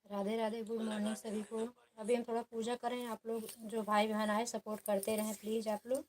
Radhe Radhe, good morning सभी को। अभी हम थोड़ा पूजा करें, आप लोग जो भाई बहन आए सपोर्ट करते रहें प्लीज़ आप लोग।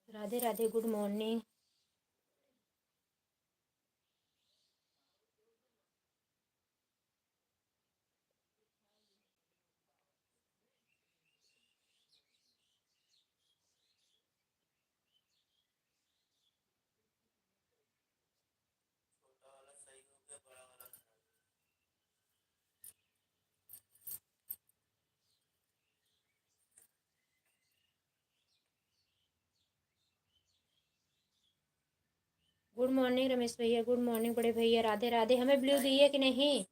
Radhe Radhe, good morning. Good morning Ramesh भैया, गुड मॉर्निंग बड़े भैया, राधे राधे। हमें ब्लू दी है कि नहीं?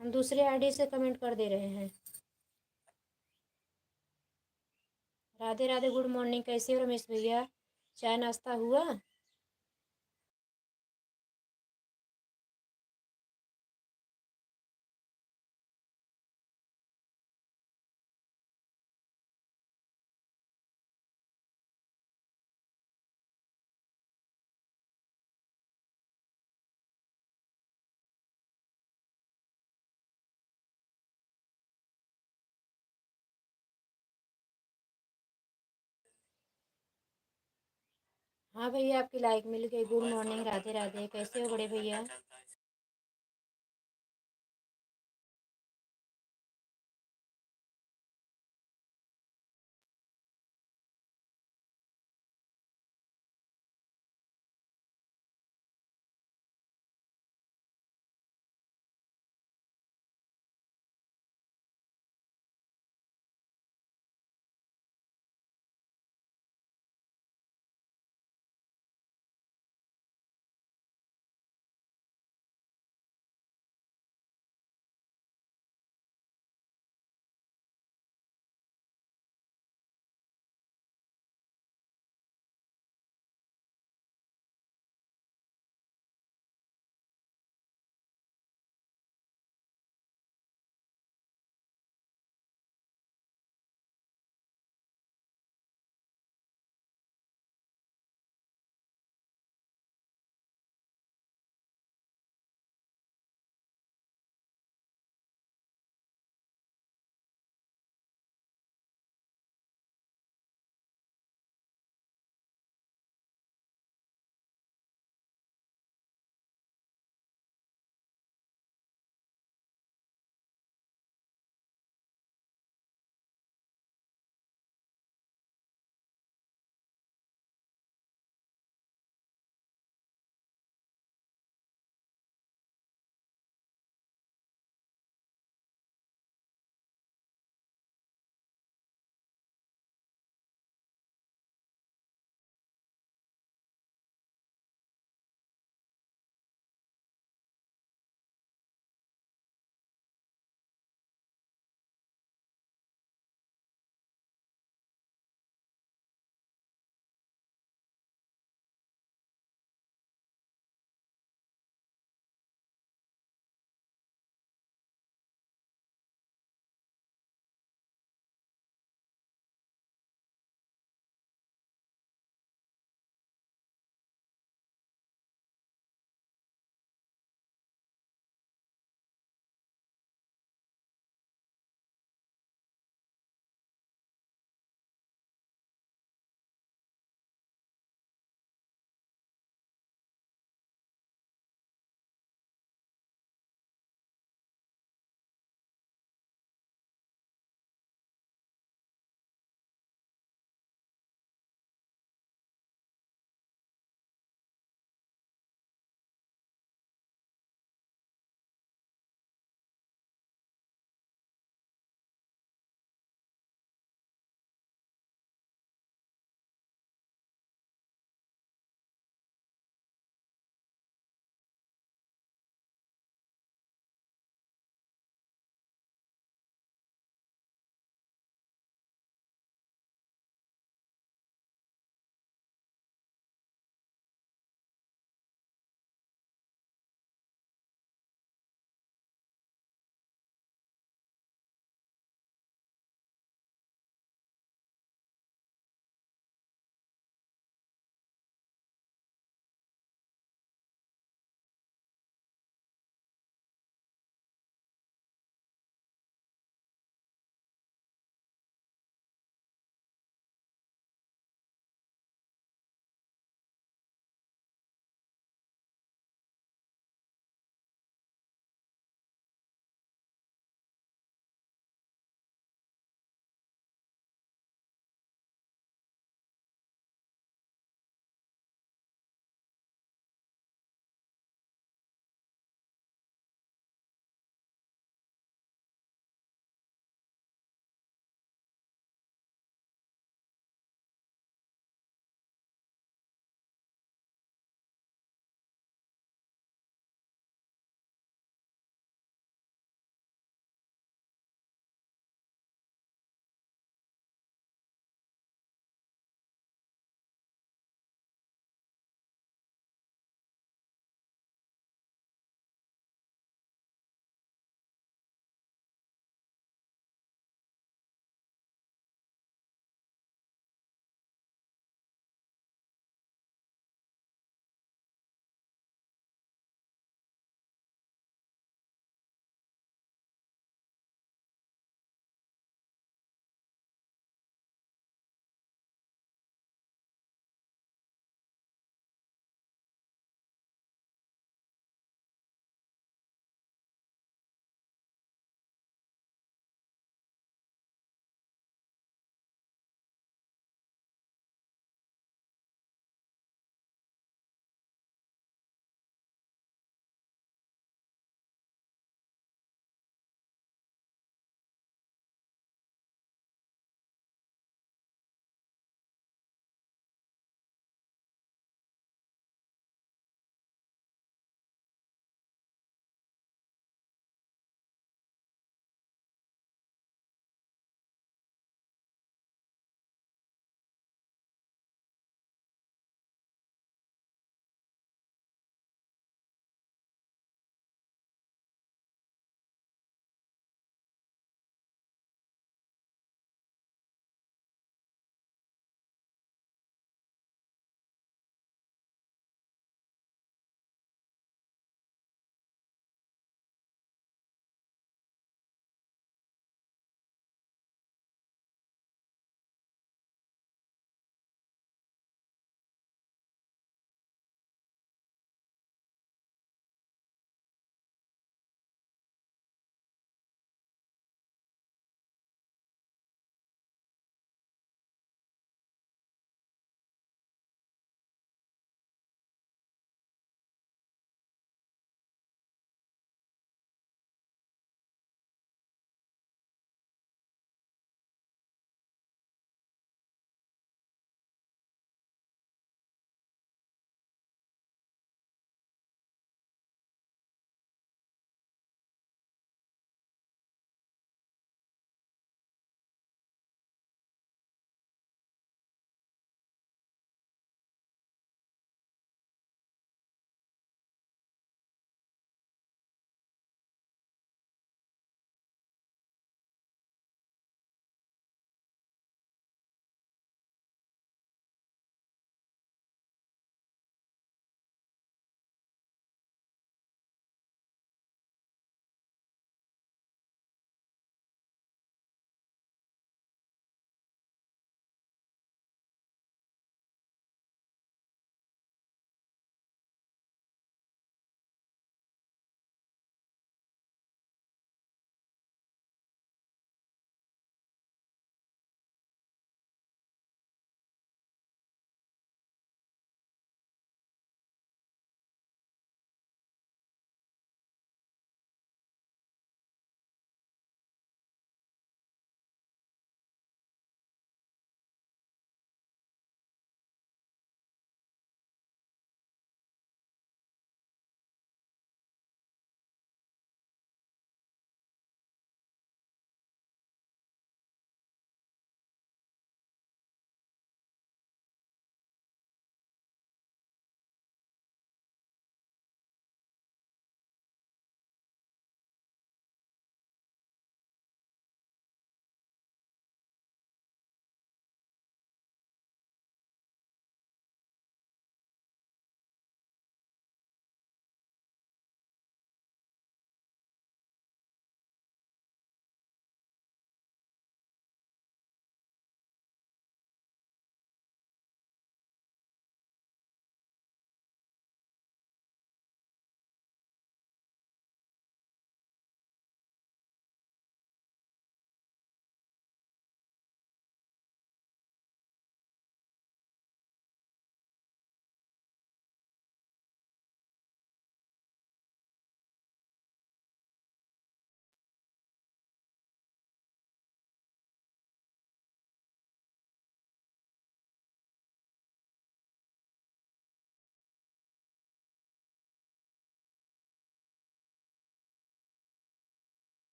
हम दूसरे आईडी से कमेंट कर दे रहे हैं। Radhe Radhe, good morning. कैसे हो रमेश भैया? चाय नाश्ता हुआ? हाँ भैया, आपकी लाइक मिल गई। Good morning, Radhe Radhe. कैसे हो बड़े भैया?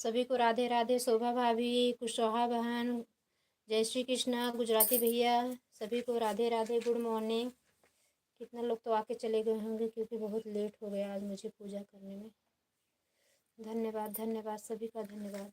सभी को राधे राधे। शोभा भाभी, कुशवाहा बहन, जय श्री कृष्णा, गुजराती भैया, सभी को राधे राधे, गुड मॉर्निंग। कितना लोग तो आके चले गए होंगे क्योंकि बहुत लेट हो गया आज मुझे पूजा करने में। धन्यवाद धन्यवाद, सभी का धन्यवाद।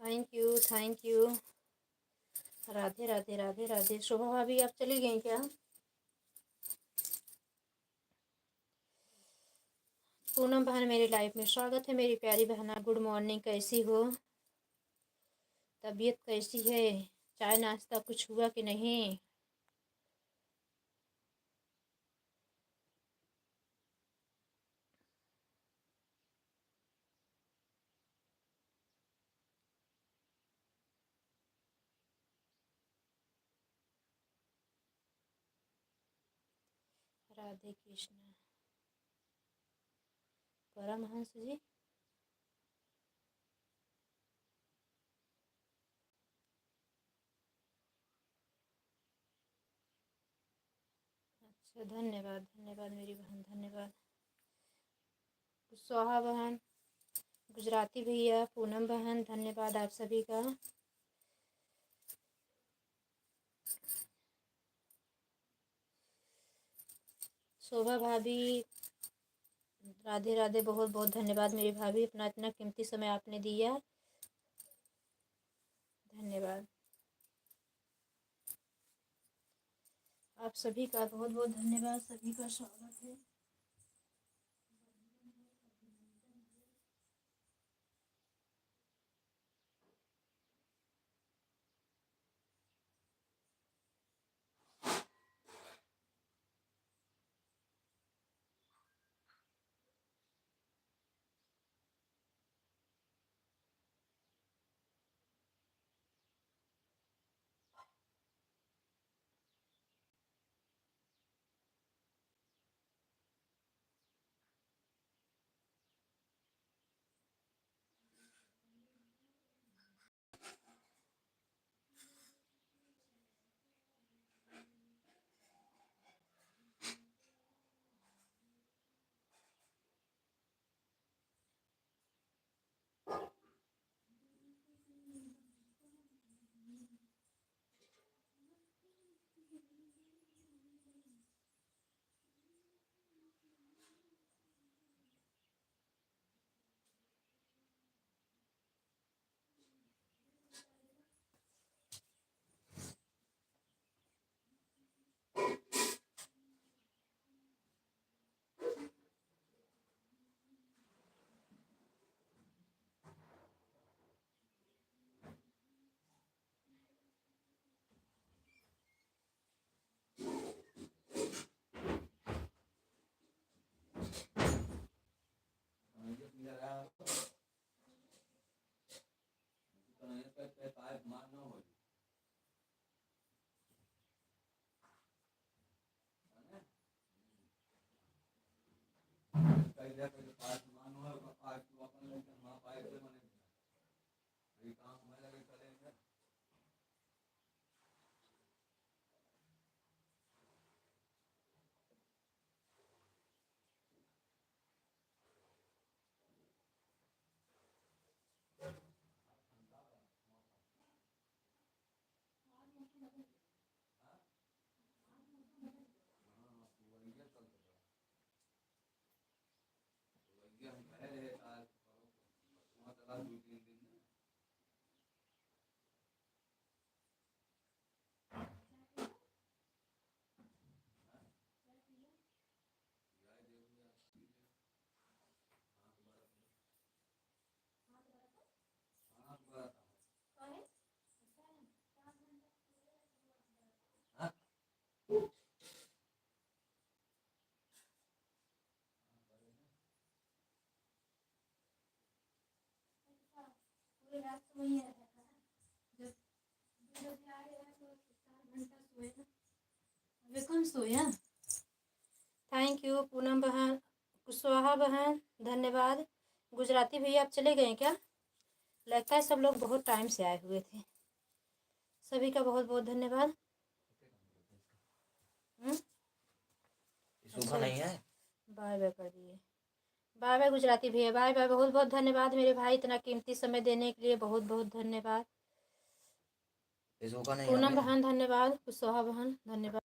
Thank you, thank you. Radhe Radhe Radhe Radhe. Shobha भाभी आप चली गई क्या? पूनम बहन मेरी लाइफ में स्वागत है मेरी प्यारी बहना। गुड मॉर्निंग, कैसी हो? तबीयत कैसी है? चाय नाश्ता कुछ हुआ कि नहीं? राधे कृष्णा। परमहंस जी, अच्छा, धन्यवाद धन्यवाद मेरी बहन, धन्यवाद। कुशवाहा बहन, गुजराती भैया, पूनम बहन, धन्यवाद आप सभी का। शोभा भाभी, राधे राधे, बहुत बहुत धन्यवाद मेरी भाभी, अपना इतना कीमती समय आपने दिया, धन्यवाद। आप सभी का बहुत बहुत धन्यवाद, सभी का स्वागत है। सोया। थैंक यू पूनम बहन, कुशवाहा बहन, धन्यवाद। गुजराती भैया आप चले गए क्या? लगता है सब लोग बहुत टाइम से आए हुए थे। सभी का बहुत बहुत धन्यवाद। अच्छा, नहीं है, बाय बाय कर दिए। बाय बाय गुजराती भैया, बाय बाय। बहुत बहुत धन्यवाद मेरे भाई, इतना कीमती समय देने के लिए बहुत बहुत धन्यवाद। पूनम बहन धन्यवाद, कुशवाहा बहन धन्यवाद।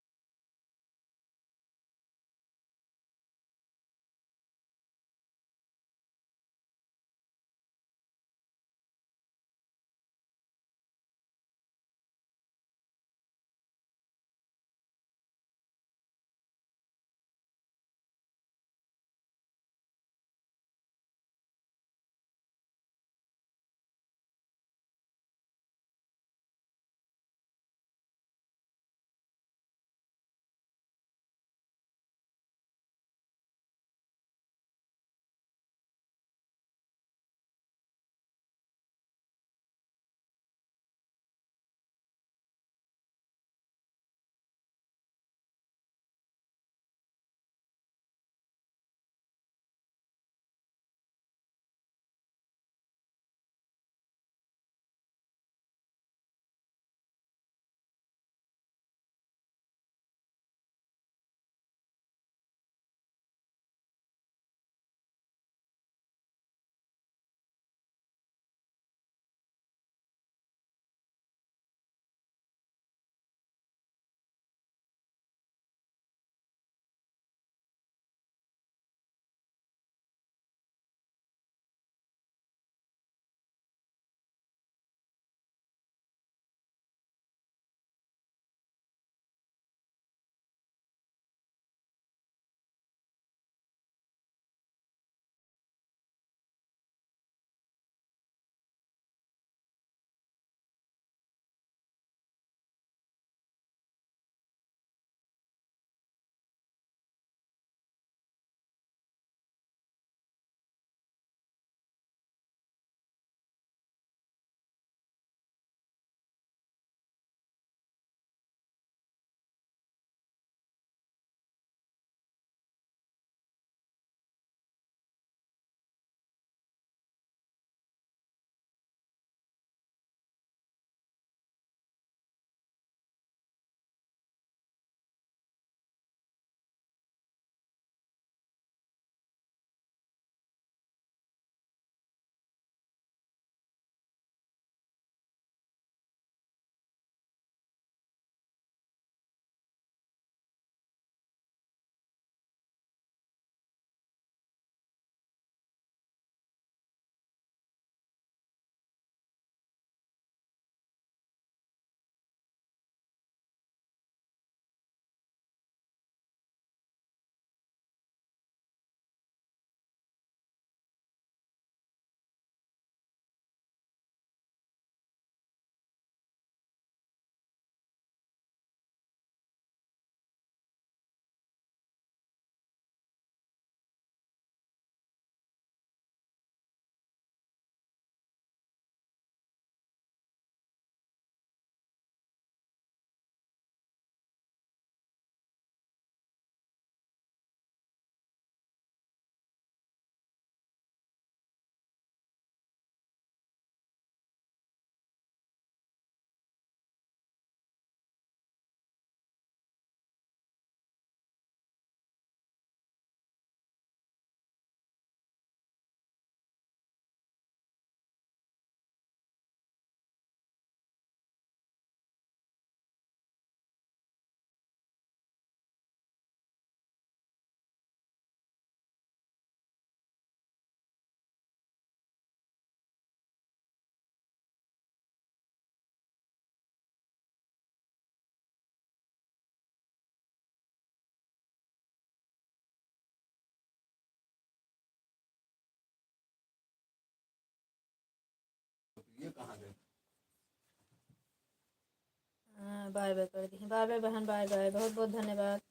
हाँ बाय बाय कर दी। बाय बाय बहन, बाय बाय, बहुत बहुत धन्यवाद।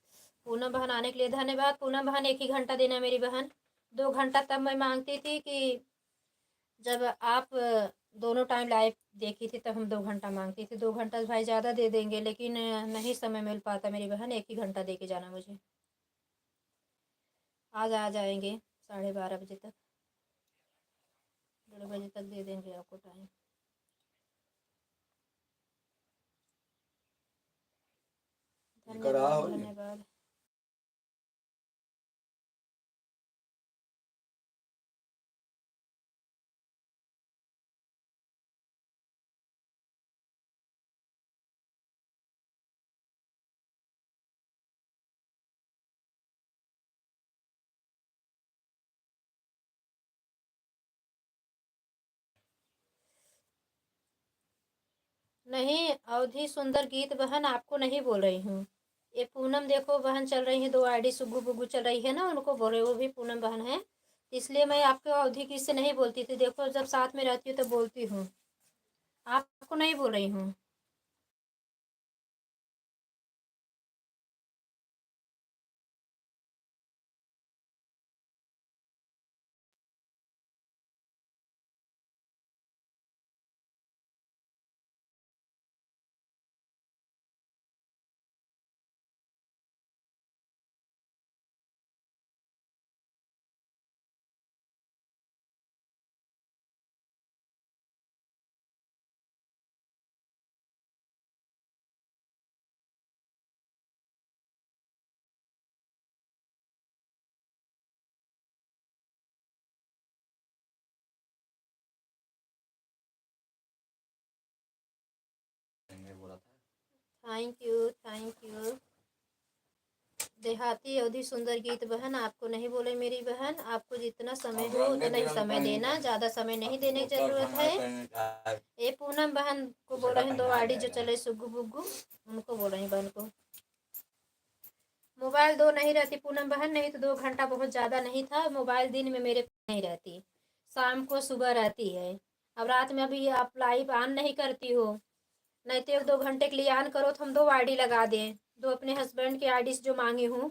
पूनम बहन आने के लिए धन्यवाद। पूनम बहन 1 ही घंटा देना मेरी बहन। 2 घंटा तब मैं मांगती थी कि जब आप दोनों टाइम लाइव देखी थी, तब हम 2 घंटा मांगती थी। 2 घंटा भाई ज़्यादा दे देंगे, लेकिन नहीं समय मिल पाता मेरी बहन। 1 ही घंटा दे के जाना मुझे। आज आ जाएंगे 12:30 बजे तक, 1:30 बजे तक दे देंगे आपको टाइम। धन्यवाद धन्यवाद। नहीं अवधि सुंदर गीत बहन आपको नहीं बोल रही हूँ। ये पूनम देखो बहन चल रही है, 2 आईडी सुग्गू बुग्गू चल रही है ना, उनको बोल रहे, वो भी पूनम बहन है। इसलिए मैं आपको अवधि गीत से नहीं बोलती थी। देखो जब साथ में रहती हूँ तो बोलती हूँ, आपको नहीं बोल रही हूँ। Thank you thank you. देहाती अवधि सुंदर गीत बहन आपको नहीं बोले मेरी बहन। आपको जितना समय हो उतना ही समय देना, ज़्यादा समय नहीं देने की ज़रूरत है। ये पूनम बहन को बोल रहे हैं, 2 आईडी जो चले सुग्गू बुग्गू, उनको बोल रही बहन को। मोबाइल 2 नहीं रहती पूनम बहन, नहीं तो 2 घंटा बहुत ज़्यादा नहीं था। मोबाइल दिन में मेरे नहीं रहती, शाम को सुबह रहती है। अब रात में अभी आप लाइव ऑन नहीं करती हो, नहीं तो 1-2 घंटे के लिए ऑन करो तो हम 2 आईडी लगा दें। 2 अपने हस्बैंड की आईडी जो मांगी हूँ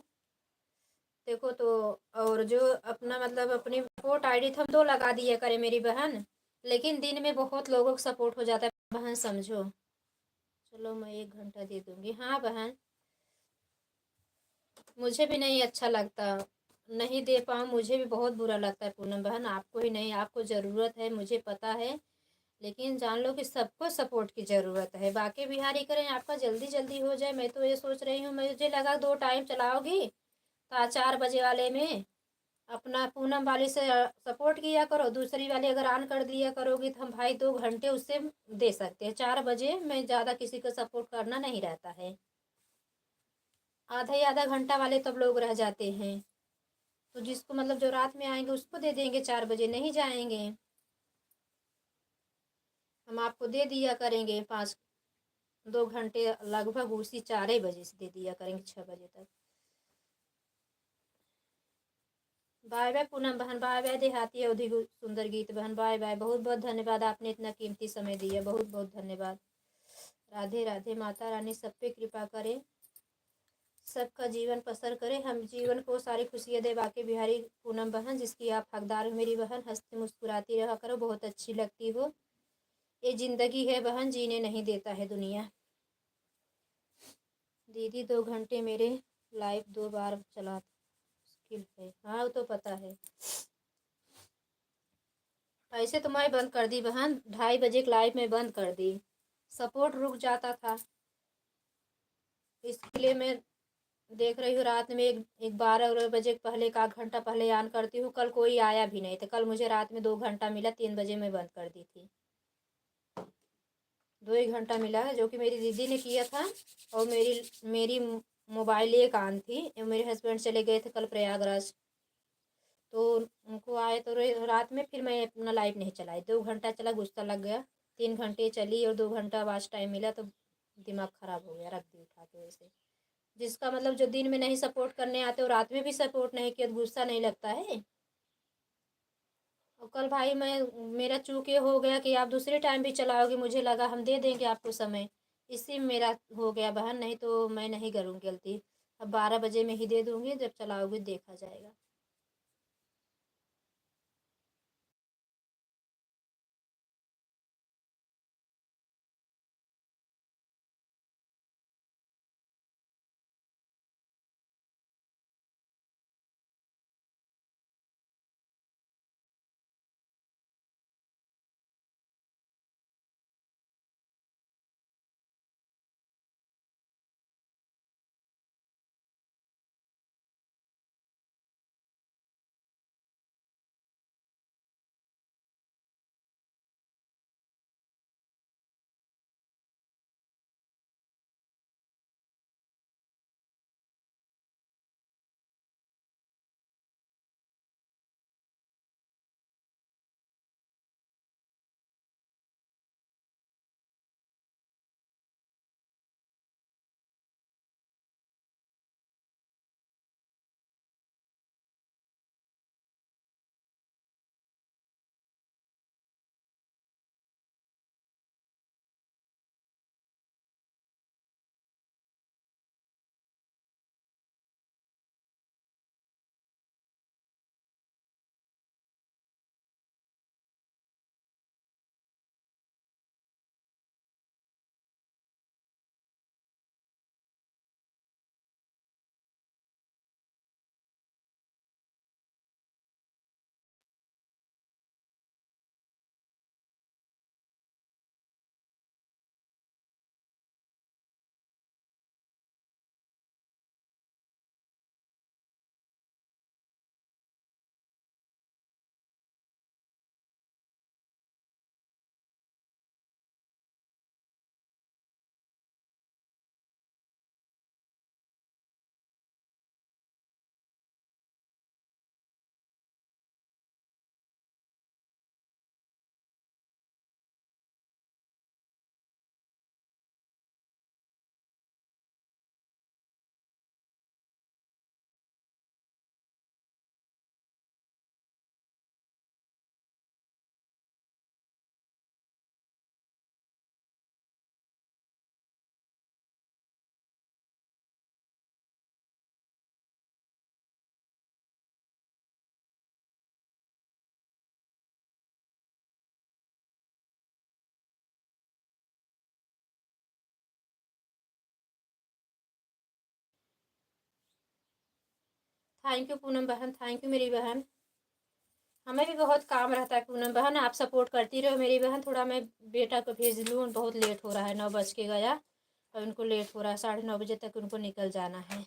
देखो तो, और जो अपना मतलब अपनी सपोर्ट आईडी हम 2 लगा दिए करें मेरी बहन। लेकिन दिन में बहुत लोगों को सपोर्ट हो जाता है बहन, समझो। चलो मैं 1 घंटा दे दूँगी। हाँ बहन, मुझे भी नहीं अच्छा लगता, नहीं दे पाऊँ मुझे भी बहुत बुरा लगता है पूनम बहन। आपको ही नहीं, आपको ज़रूरत है मुझे पता है, लेकिन जान लो कि सबको सपोर्ट की ज़रूरत है। बाकी बिहारी करें आपका जल्दी जल्दी हो जाए। मैं तो ये सोच रही हूँ, मुझे लगा 2 टाइम चलाओगी तो आज 4 बजे वाले में अपना पूनम वाली से सपोर्ट किया करो, दूसरी वाली अगर ऑन कर दिया करोगी तो हम भाई 2 घंटे उससे दे सकते हैं। 4 बजे में ज़्यादा किसी को सपोर्ट करना नहीं रहता है। आधा घंटा वाले तब लोग रह जाते हैं, तो जिसको मतलब जो रात में आएंगे उसको दे देंगे, 4 बजे नहीं जाएंगे। हम आपको दे दिया करेंगे 2 घंटे लगभग उसी 4 बजे से दे दिया करेंगे 6 बजे तक। बाय बाय पूनम बहन, बाय बाय देहाती अवधि सुंदर गीत बहन, बाय बाय। बहुत बहुत धन्यवाद, आपने इतना कीमती समय दिया, बहुत बहुत धन्यवाद। राधे राधे। माता रानी सब पे कृपा करे, सबका जीवन बसर करे, हम जीवन को सारी खुशियाँ दे। बाकी बिहारी पूनम बहन जिसकी आप हकदार हो मेरी बहन, हंसती मुस्कुराती रहा करो, बहुत अच्छी लगती हो। ये जिंदगी है बहन, जीने नहीं देता है दुनिया। दीदी 2 घंटे मेरे लाइव 2 बार चला मुश्किल है। हाँ वो तो पता है। ऐसे तो मैं बंद कर दी बहन, 2:30 बजे के लाइव में बंद कर दी, सपोर्ट रुक जाता था। इसके लिए मैं देख रही हूँ रात में एक 12 बजे पहले का आध घंटा पहले ऑन करती हूँ। कल कोई आया भी नहीं था, कल मुझे रात में 2 घंटा मिला, 3 बजे मैं बंद कर दी थी। 2 ही घंटा मिला है जो कि मेरी दीदी ने किया था, और मेरी मेरी मोबाइल एक ऑन थी। मेरे हस्बैंड चले गए थे कल प्रयागराज, तो उनको आए तो रात में फिर मैं अपना लाइव नहीं चलाई। 2 घंटा चला, गुस्सा लग गया। 3 घंटे चली और 2 घंटा वाच टाइम मिला तो दिमाग ख़राब हो गया, रख दी उठा के। वैसे जिसका मतलब जो दिन में नहीं सपोर्ट करने आते, वो रात में भी सपोर्ट नहीं किया तो गुस्सा नहीं लगता है। और कल भाई मैं मेरा चूक ये हो गया कि आप दूसरे टाइम भी चलाओगे, मुझे लगा हम दे देंगे आपको समय, इसी में मेरा हो गया बहन, नहीं तो मैं नहीं करूँगी गलती। अब 12 बजे में ही दे दूँगी, जब चलाओगी देखा जाएगा। थैंक यू पूनम बहन, थैंक यू मेरी बहन। हमें भी बहुत काम रहता है पूनम बहन, आप सपोर्ट करती रहो मेरी बहन। थोड़ा मैं बेटा को भेज लूँ, बहुत लेट हो रहा है, 9 बज के गया और उनको लेट हो रहा है, 9:30 बजे तक उनको निकल जाना है।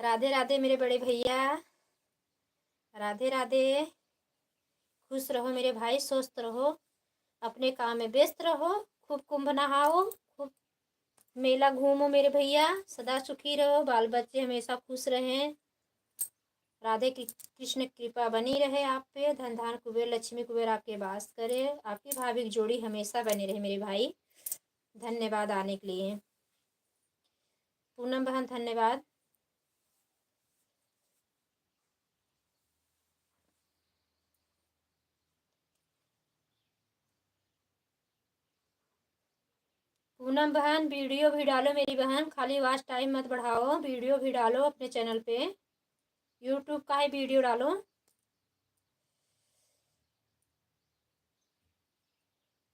राधे राधे मेरे बड़े भैया, राधे राधे। खुश रहो मेरे भाई, स्वस्थ रहो, अपने काम में व्यस्त रहो, खूब कुंभ नहाओ, खूब मेला घूमो मेरे भैया, सदा सुखी रहो, बाल बच्चे हमेशा खुश रहें। राधे की कृष्ण कृपा बनी रहे आप पे, धन धान कुबेर लक्ष्मी कुबेर आपके वास करे, आपकी भाभी की जोड़ी हमेशा बनी रहे मेरे भाई। धन्यवाद आने के लिए। पूनम बहन धन्यवाद। पूनम बहन वीडियो भी डालो मेरी बहन, खाली वॉच टाइम मत बढ़ाओ, वीडियो भी डालो अपने चैनल पे, यूट्यूब का ही वीडियो डालो।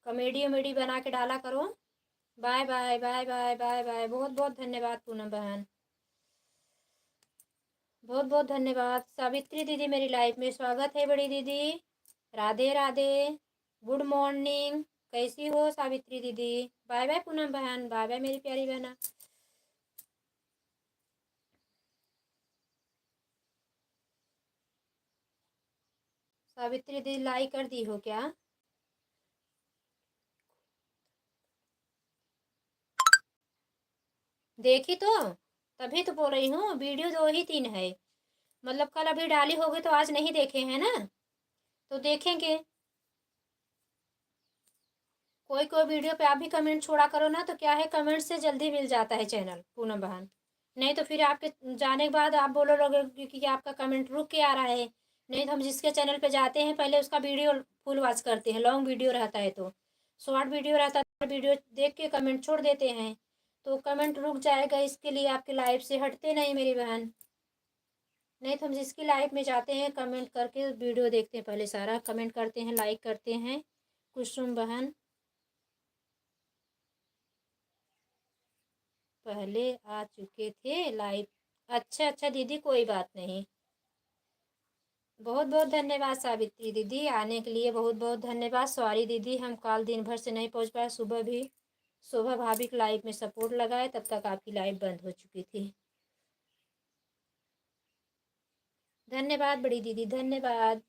कॉमेडी वमेडी बना के डाला करो। Bye bye bye bye bye bye. बहुत बहुत धन्यवाद पूनम बहन, बहुत बहुत धन्यवाद। सावित्री दीदी मेरी लाइफ में स्वागत है बड़ी दीदी। Radhe Radhe, good morning. कैसी हो सावित्री दीदी? बाय बाय पूनम बहन, बाय बाय मेरी प्यारी बहना। सावित्री दीदी लाइक कर दी हो क्या? देखी तो, तभी तो बोल रही हूँ, वीडियो 2 ही 3 है, मतलब कल अभी डाली होगी तो आज नहीं देखे हैं ना, तो देखेंगे। कोई कोई वीडियो पे आप भी कमेंट छोड़ा करो ना, तो क्या है, कमेंट से जल्दी मिल जाता है चैनल पूनम बहन। नहीं तो फिर आपके जाने के बाद आप बोलो लोगे कि आपका कमेंट रुक के आ रहा है। नहीं तो हम जिसके चैनल पे जाते हैं पहले उसका वीडियो फुल वॉच करते हैं, लॉन्ग वीडियो रहता है तो, शॉर्ट वीडियो रहता है तो वीडियो देख के कमेंट छोड़ देते हैं, तो कमेंट रुक जाएगा, इसके लिए आपके लाइफ से हटते नहीं मेरी बहन। नहीं तो हम जिसकी लाइफ में जाते हैं कमेंट करके वीडियो देखते हैं, पहले सारा कमेंट करते हैं, लाइक करते हैं। कुसुम बहन पहले आ चुके थे लाइव। अच्छा अच्छा दीदी, कोई बात नहीं। बहुत बहुत धन्यवाद सावित्री दीदी, आने के लिए बहुत बहुत धन्यवाद। सॉरी दीदी, हम कल दिन भर से नहीं पहुंच पाए, सुबह भी शोभा भाभी की लाइव में सपोर्ट लगाए, तब तक आपकी लाइव बंद हो चुकी थी। धन्यवाद बड़ी दीदी, धन्यवाद।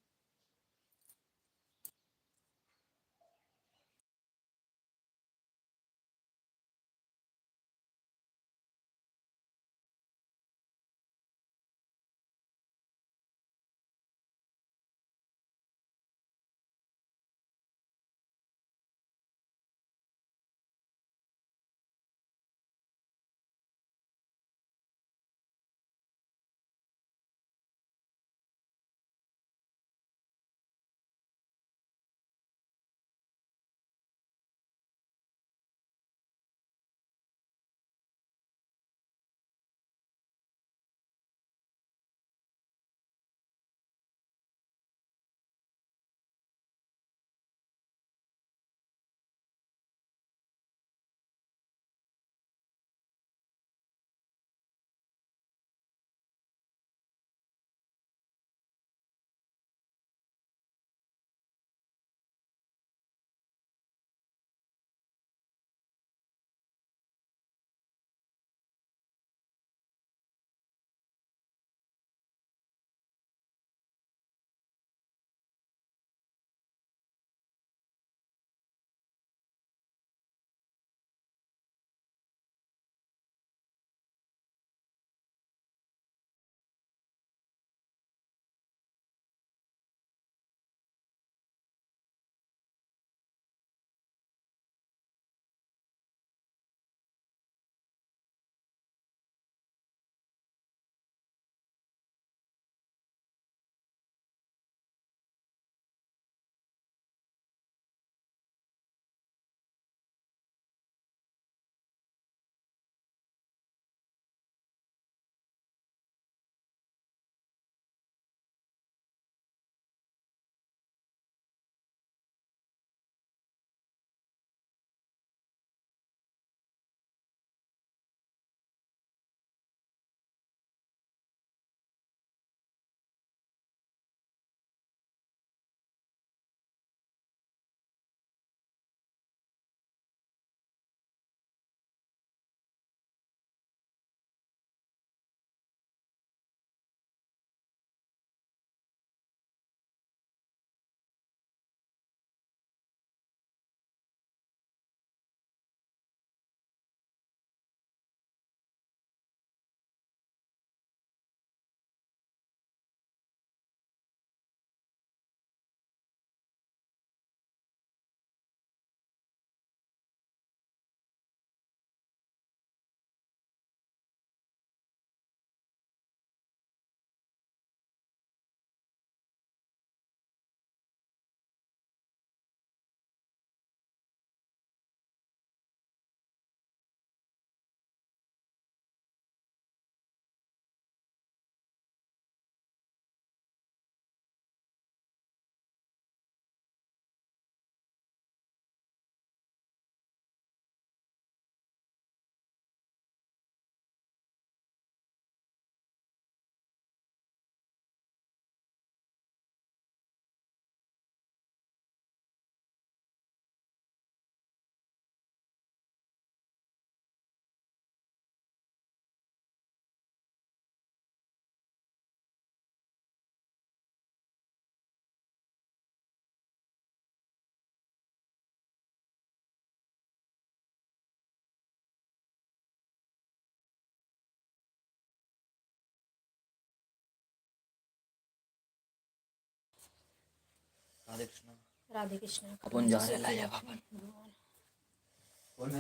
राधे कृष्णा। राधे कृष्णा। अपन जा रहे हैं लाया अपन।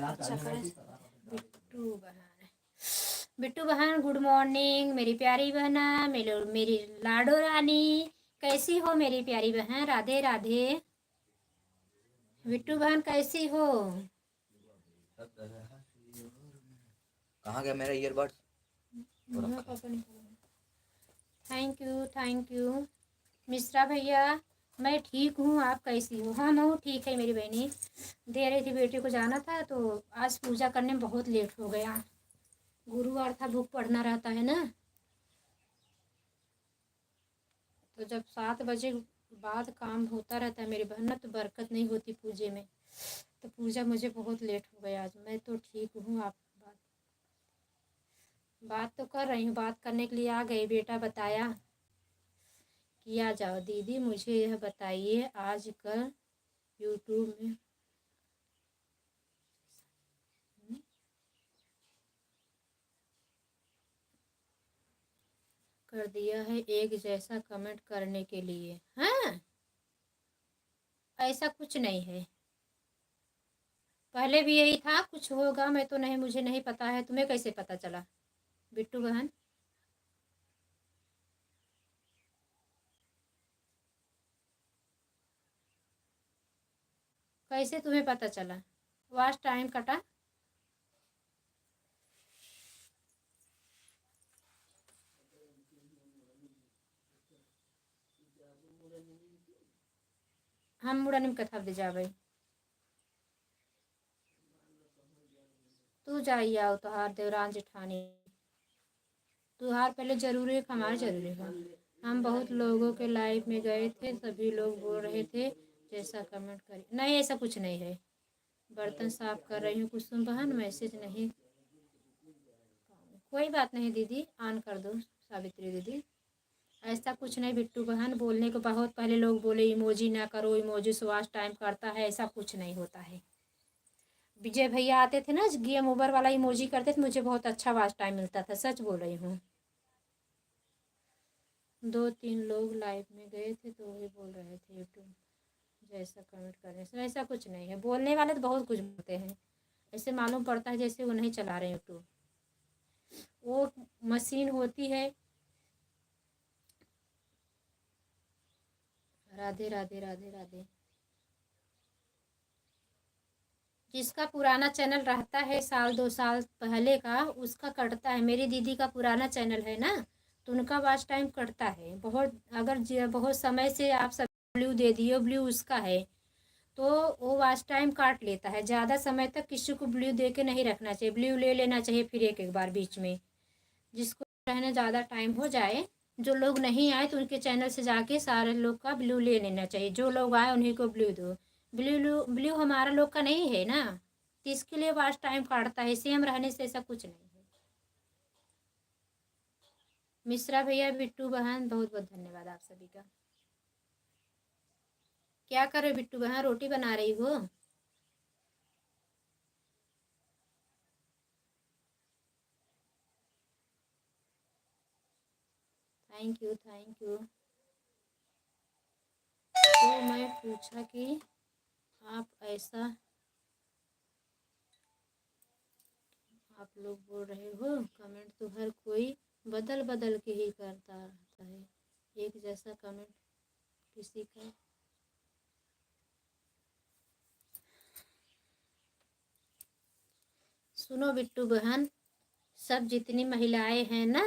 अच्छा करें। बिट्टू बहन गुड मॉर्निंग मेरी प्यारी बहना, मेरी लाडो रानी, कैसी हो मेरी प्यारी बहन? राधे राधे। बिट्टू बहन कैसी हो? कहाँ गया मेरा ईयरबड्स? थैंक यू मिश्रा भैया। मैं ठीक हूँ, आप कैसी हो? हाँ मैं ठीक है मेरी बहनी। दे रही थी बेटे को जाना था तो आज पूजा करने में बहुत लेट हो गया। गुरुवार था, बुक पढ़ना रहता है ना, तो जब 7 बजे बाद काम होता रहता है मेरी बहन ना, तो बरकत नहीं होती पूजे में, तो पूजा मुझे बहुत लेट हो गया आज। मैं तो ठीक हूँ, आप बात तो कर रही हूँ, बात करने के लिए आ गई। बेटा बताया कि आ जाओ दीदी, मुझे यह बताइए आजकल यूट्यूब में कर दिया है एक जैसा कमेंट करने के लिए। हाँ ऐसा कुछ नहीं है, पहले भी यही था, कुछ होगा मैं तो नहीं, मुझे नहीं पता है। तुम्हें कैसे पता चला बिट्टू बहन? कैसे तुम्हें पता चला? वॉच टाइम कटा? हम मुड़न कथा दे जावे, तू जाइए आओ तोहार देवरान जेठानी, तुहार पहले जरूरी है, हमारे जरूरी है। हम बहुत लोगों के लाइफ में गए थे, सभी लोग बोल रहे थे जैसा कमेंट करिए। नहीं ऐसा कुछ नहीं है, बर्तन साफ कर रही हूँ कुसुम बहन, मैसेज नहीं। कोई बात नहीं दीदी, ऑन कर दो सावित्री दीदी। ऐसा कुछ नहीं बिट्टू बहन, बोलने को बहुत पहले लोग बोले इमोजी ना करो, इमोजी से वॉच टाइम करता है, ऐसा कुछ नहीं होता है। विजय भैया आते थे ना, गेम ओवर वाला इमोजी करते थे, मुझे बहुत अच्छा वॉच टाइम मिलता था, सच बोल रही हूँ। 2-3 लोग लाइव में गए थे तो वही बोल रहे थे यूट्यूब जैसा कमेंट करने से। ऐसा कुछ नहीं है, बोलने वाले तो बहुत कुछ बोलते हैं, ऐसे मालूम पड़ता है जैसे वो नहीं चला रहे यूट्यूब। वो मशीन होती है। राधे राधे राधे राधे। जिसका पुराना चैनल रहता है 1-2 साल पहले का, उसका कटता है। मेरी दीदी का पुराना चैनल है ना, तो उनका वॉच टाइम कटता है बहुत। अगर बहुत समय से आप सब ब्लू दे दिए, ब्लू उसका है, तो वो वॉच टाइम काट लेता है। ज़्यादा समय तक किसी को ब्लू दे के नहीं रखना चाहिए, ब्लू ले लेना चाहिए फिर एक एक बार बीच में, जिसको रहने ज़्यादा टाइम हो जाए। जो लोग नहीं आए तो उनके चैनल से जाके सारे लोग का ब्लू ले लेना चाहिए, जो लोग आए उन्हीं को ब्लू दो। ब्लू ब्लू हमारा लोग का नहीं है ना, तो इसके लिए वॉच टाइम काटता है, सेम रहने से ऐसा कुछ नहीं है। मिश्रा भैया, बिट्टू बहन, बहुत बहुत धन्यवाद आप सभी का। क्या करे बिट्टू बहन, रोटी बना रही हो? Thank you thank you. तो मैं पूछा कि आप ऐसा, आप लोग बोल रहे हो कमेंट तो हर कोई बदल बदल के ही करता रहता है, एक जैसा कमेंट किसी का। सुनो बिट्टू बहन, सब जितनी महिलाएं हैं ना,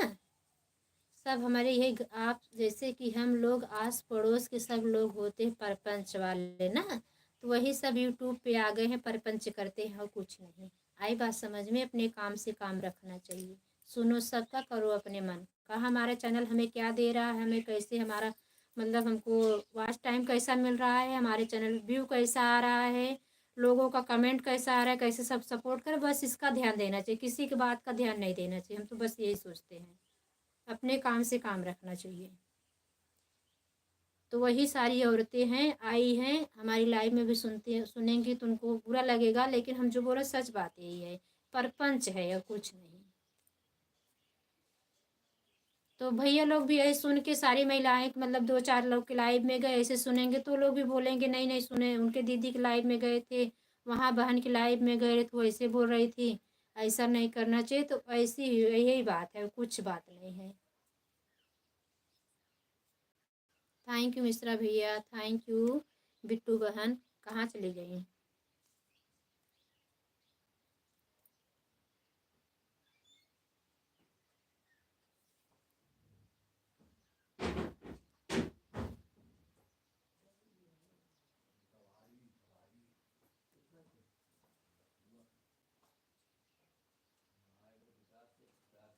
सब हमारे यही आप जैसे कि हम लोग आस पड़ोस के सब लोग होते हैं परपंच वाले ना, तो वही सब यूट्यूब पे आ गए हैं, परपंच करते हैं और कुछ नहीं। आई बात समझ में? अपने काम से काम रखना चाहिए। सुनो सबका, करो अपने मन का। हमारा चैनल हमें क्या दे रहा है, हमें कैसे हमारा मतलब हमको वॉच टाइम कैसा मिल रहा है, हमारे चैनल व्यू कैसा आ रहा है, लोगों का कमेंट कैसा आ रहा है, कैसे सब सपोर्ट कर, बस इसका ध्यान देना चाहिए, किसी की बात का ध्यान नहीं देना चाहिए। हम तो बस यही सोचते हैं, अपने काम से काम रखना चाहिए। तो वही सारी औरतें हैं, आई हैं हमारी लाइव में भी, सुनते सुनेंगी तो उनको बुरा लगेगा, लेकिन हम जो बोले सच बात यही है, परपंच है और कुछ नहीं। तो भैया लोग भी यही सुन के सारी महिलाएं मतलब 2-4 लोग के लाइव में गए, ऐसे सुनेंगे तो लोग भी बोलेंगे नहीं नहीं सुने, उनके दीदी के लाइव में गए थे, वहाँ बहन के लाइव में गए तो ऐसे बोल रही थी, ऐसा नहीं करना चाहिए। तो ऐसी यही बात है, कुछ बात नहीं है। थैंक यू मिश्रा भैया, थैंक यू। बिट्टू बहन कहाँ चली गई?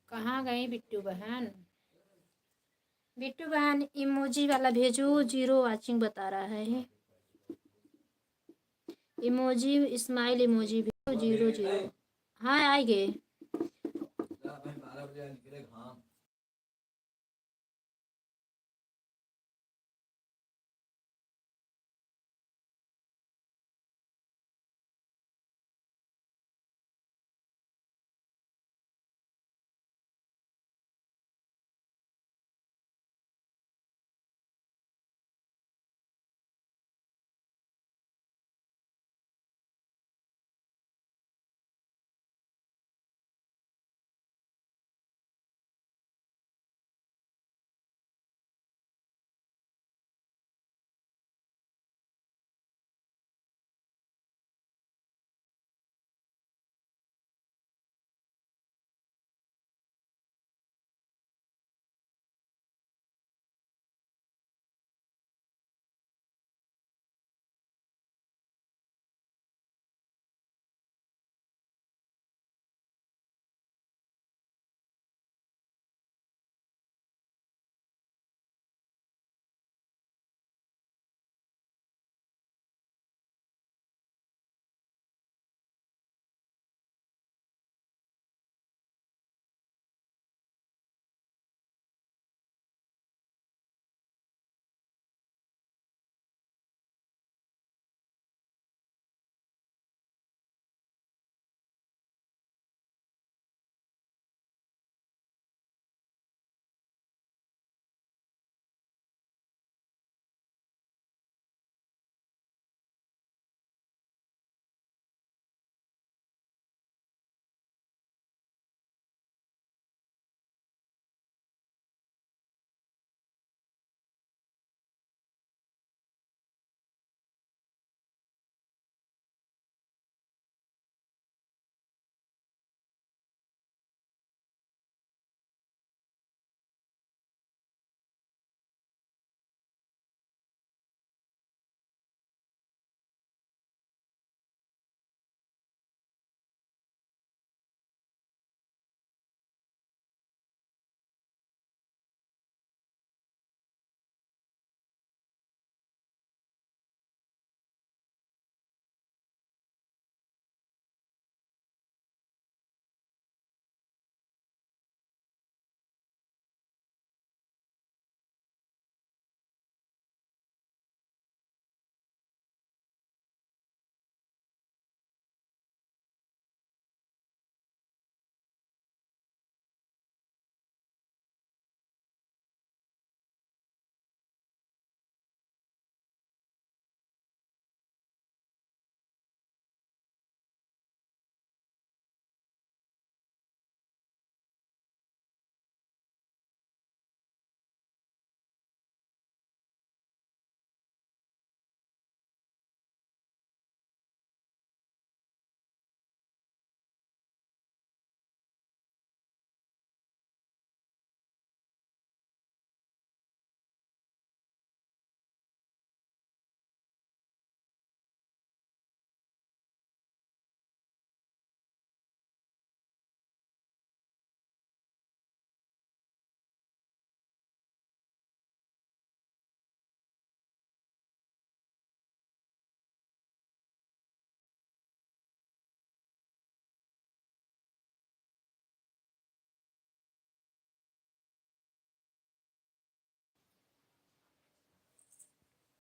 कहाँ गई बिट्टू बहन? बिट्टू बहन इमोजी वाला भेजो, 0 वाचिंग बता रहा है। इमोजी स्माइल इमोजी भेजो 0 0। हाँ आएंगे।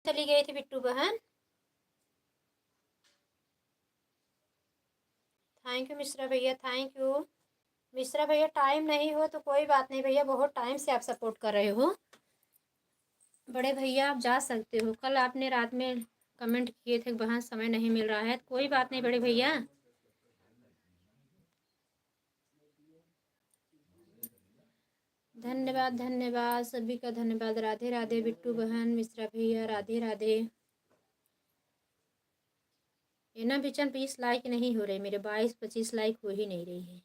चली गई थी बिट्टू बहन? थैंक यू मिश्रा भैया, थैंक यू। मिश्रा भैया टाइम नहीं हो तो कोई बात नहीं भैया, बहुत टाइम से आप सपोर्ट कर रहे हो। बड़े भैया आप जा सकते हो। कल आपने रात में कमेंट किए थे वहाँ समय नहीं मिल रहा है, कोई बात नहीं बड़े भैया। धन्यवाद धन्यवाद सभी का धन्यवाद। राधे राधे बिट्टू बहन, मिश्रा भैया, राधे राधे। ये ना बिचन 20 लाइक नहीं हो रहे मेरे, 22-25 लाइक हो ही नहीं रही है।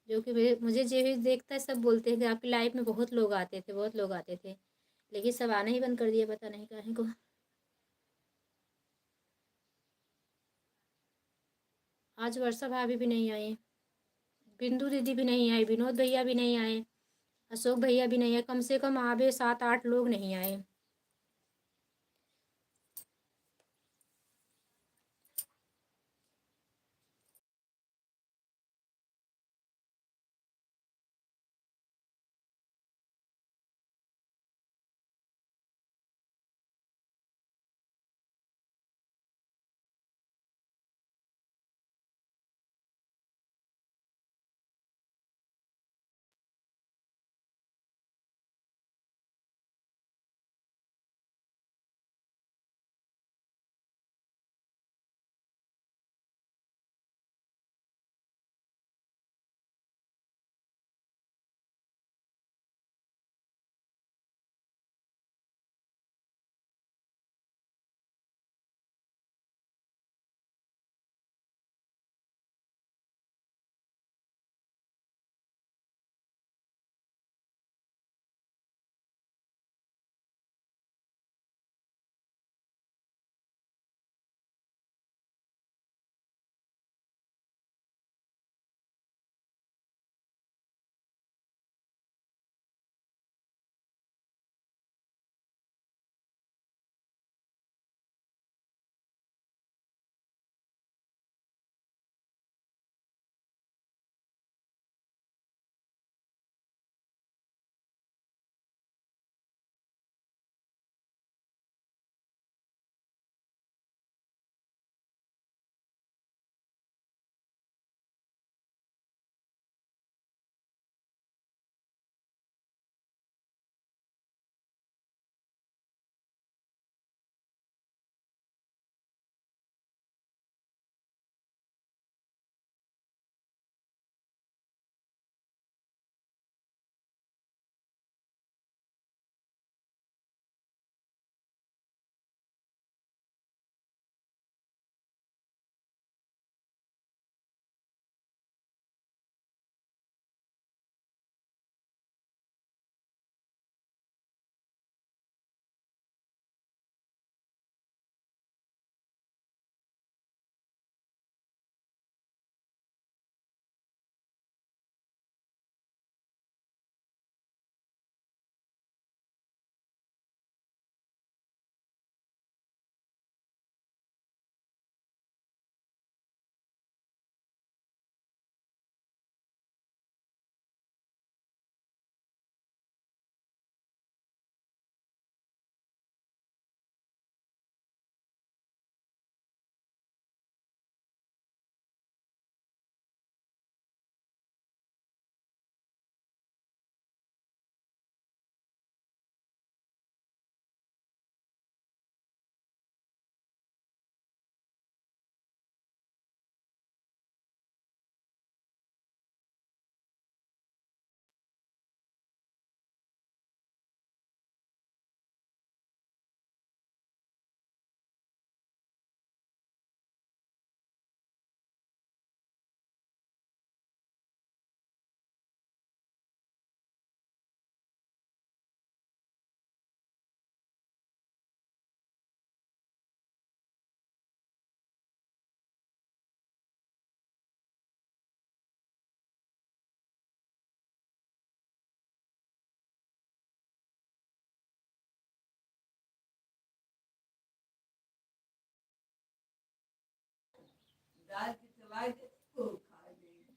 जो कि मुझे जो भी देखता है सब बोलते हैं कि आपकी लाइफ में बहुत लोग आते थे, बहुत लोग आते थे, लेकिन सब आना ही बंद कर दिया, पता नहीं काहे को। आज वर्षा भाभी भी नहीं आई, बिंदु दीदी भी नहीं आई, विनोद भैया भी नहीं आए, अशोक भैया भी नहीं आए। कम से कम आधे 7-8 लोग नहीं आए।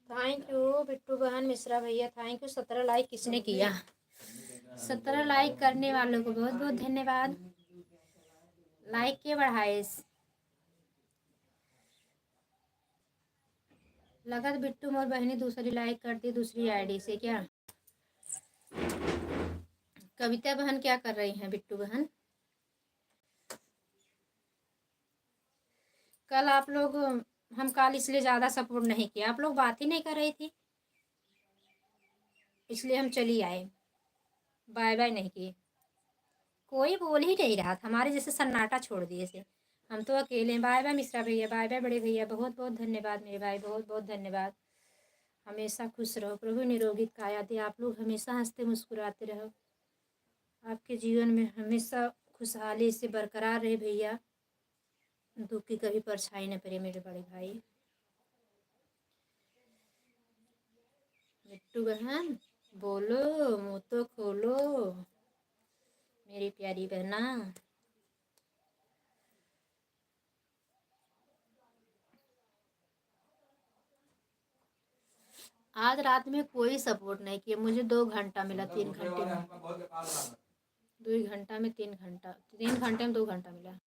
थैंक यू बिट्टू बहन, मिश्रा भैया, थैंक यू। 17 लाइक किसने किया? 17 लाइक करने वालों को बहुत बहुत धन्यवाद। लाइक के बढ़ाए, लगा तो बिट्टू मोर बहनी दूसरी लाइक करती दूसरी आईडी से क्या। कविता बहन क्या कर रही हैं बिट्टू बहन? कल आप लोग, हम कल इसलिए ज़्यादा सपोर्ट नहीं किया, आप लोग बात ही नहीं कर रही थी, इसलिए हम चली आए, बाय बाय नहीं किए। कोई बोल ही नहीं रहा था, हमारे जैसे सन्नाटा छोड़ दिए से। हम तो अकेले हैं। बाय बाय मिश्रा भैया, बाय बाय बड़े भैया, बहुत बहुत धन्यवाद मेरे भाई, बहुत बहुत धन्यवाद। हमेशा खुश रहो, प्रभु निरोगित काया दे, आप लोग हमेशा हंसते मुस्कुराते रहो, आपके जीवन में हमेशा खुशहाली से बरकरार रहे भैया, दुख की कभी परछाई न पड़े मेरे बड़े भाई। बिट्टू बहन बोलो, मुँह तो खोलो मेरी प्यारी बहना। आज रात में कोई सपोर्ट नहीं किया, मुझे 2 घंटा मिला, 3 घंटे में, 2 घंटा में 3 घंटा, 3 घंटे में 2 घंटा मिला।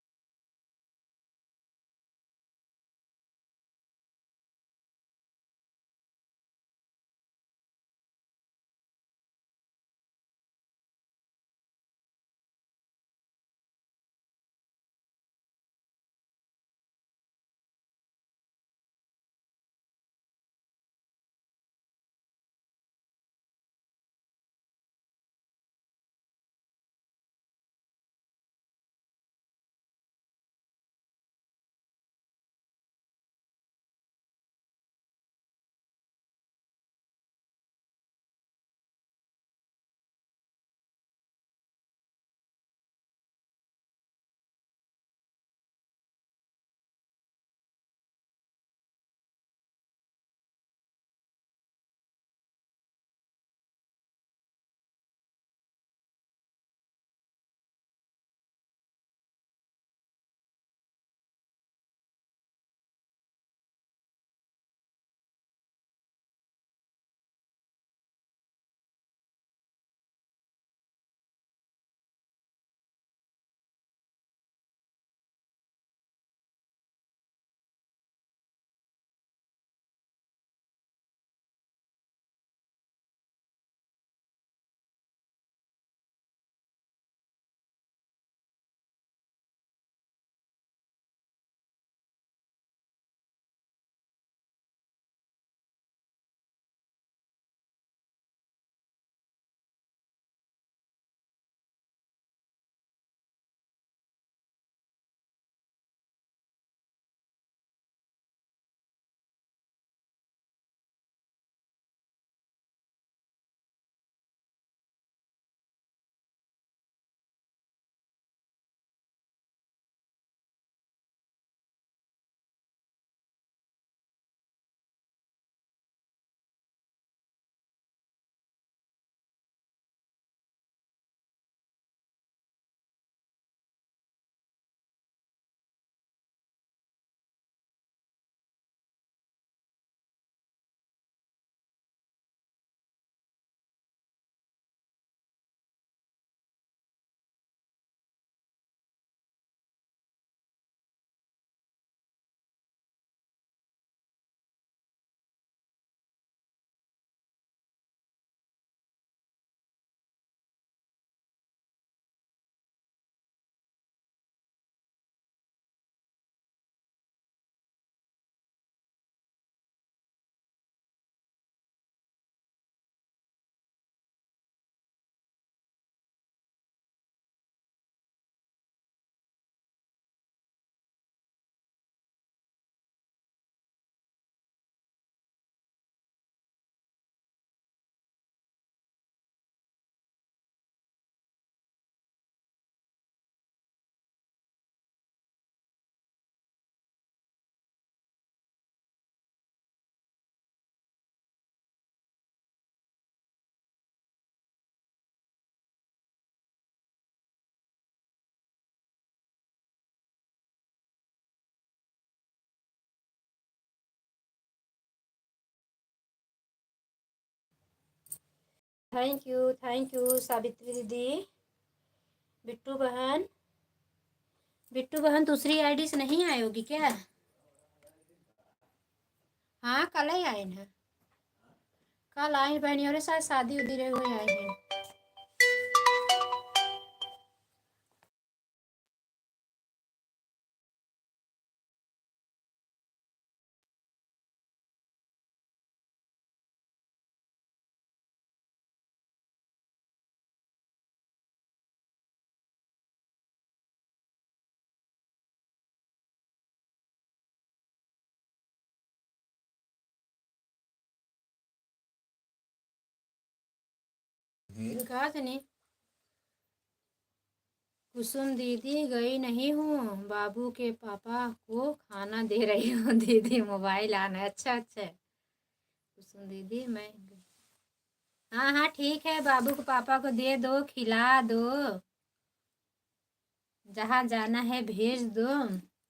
थैंक यू सावित्री दीदी। बिट्टू बहन, बिट्टू बहन दूसरी आईडी से नहीं आए होगी क्या? हाँ कल ही आए हैं, कल आए बहनी और शायद शादी उदी रहे हुए आए हैं। कहा था नहीं, कुसुम दीदी गई नहीं हूँ, बाबू के पापा को खाना दे रही हूँ। दीदी मोबाइल आना है। अच्छा अच्छा कुसुम दीदी मैं, हाँ हाँ ठीक है, बाबू को पापा को दे दो, खिला दो, जहाँ जाना है भेज दो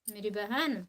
मेरी बहन।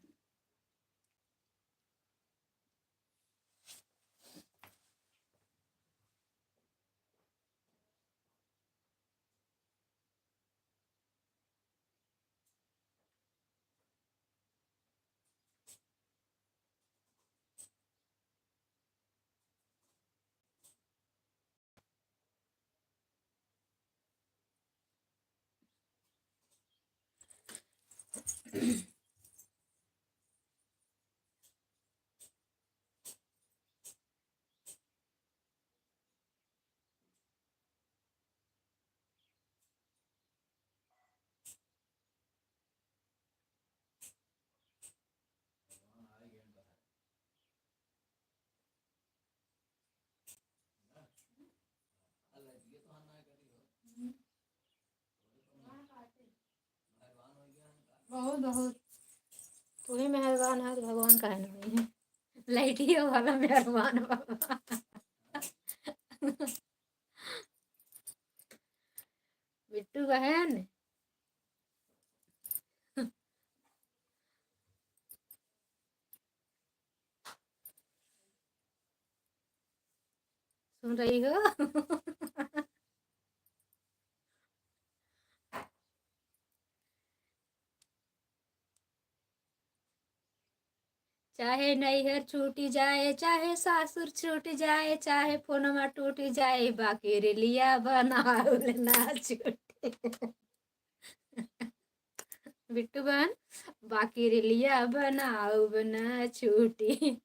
बहुत बहुत तू ही मेहरबान है, तो भगवान का है नहीं। लाइटियों वाला मेहरबान बाबा। बिट्टू बहन, सुन रही हो? चाहे नैहर छूटी जाए, चाहे सासुर छूट जाए, चाहे फोनमा टूट जाए, बाकी रिलिया बनाउल ना छूटे। बिट्टू बहन, बाकी रिलिया बनाऊ ना छूटी।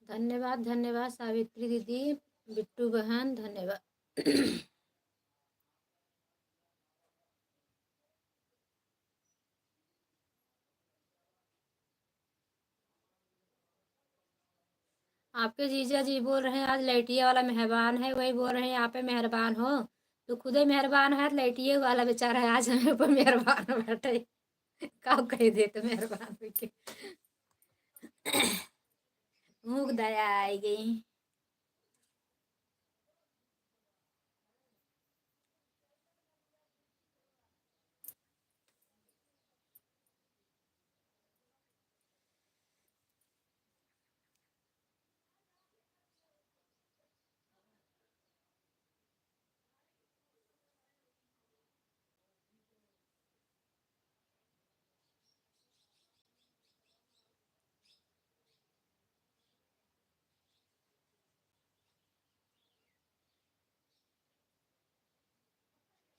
धन्यवाद धन्यवाद सावित्री दीदी, बिट्टू बहन धन्यवाद। आपके जीजा जी बोल रहे हैं आज लैटिया वाला मेहरबान है, वही बोल रहे हैं आप पे मेहरबान हो, तो खुद ही मेहरबान है, लैटिया वाला बेचारा है आज हमें ऊपर मेहरबान बैठे। कब कह दे तो मेहरबान के मुँह दया आई गई।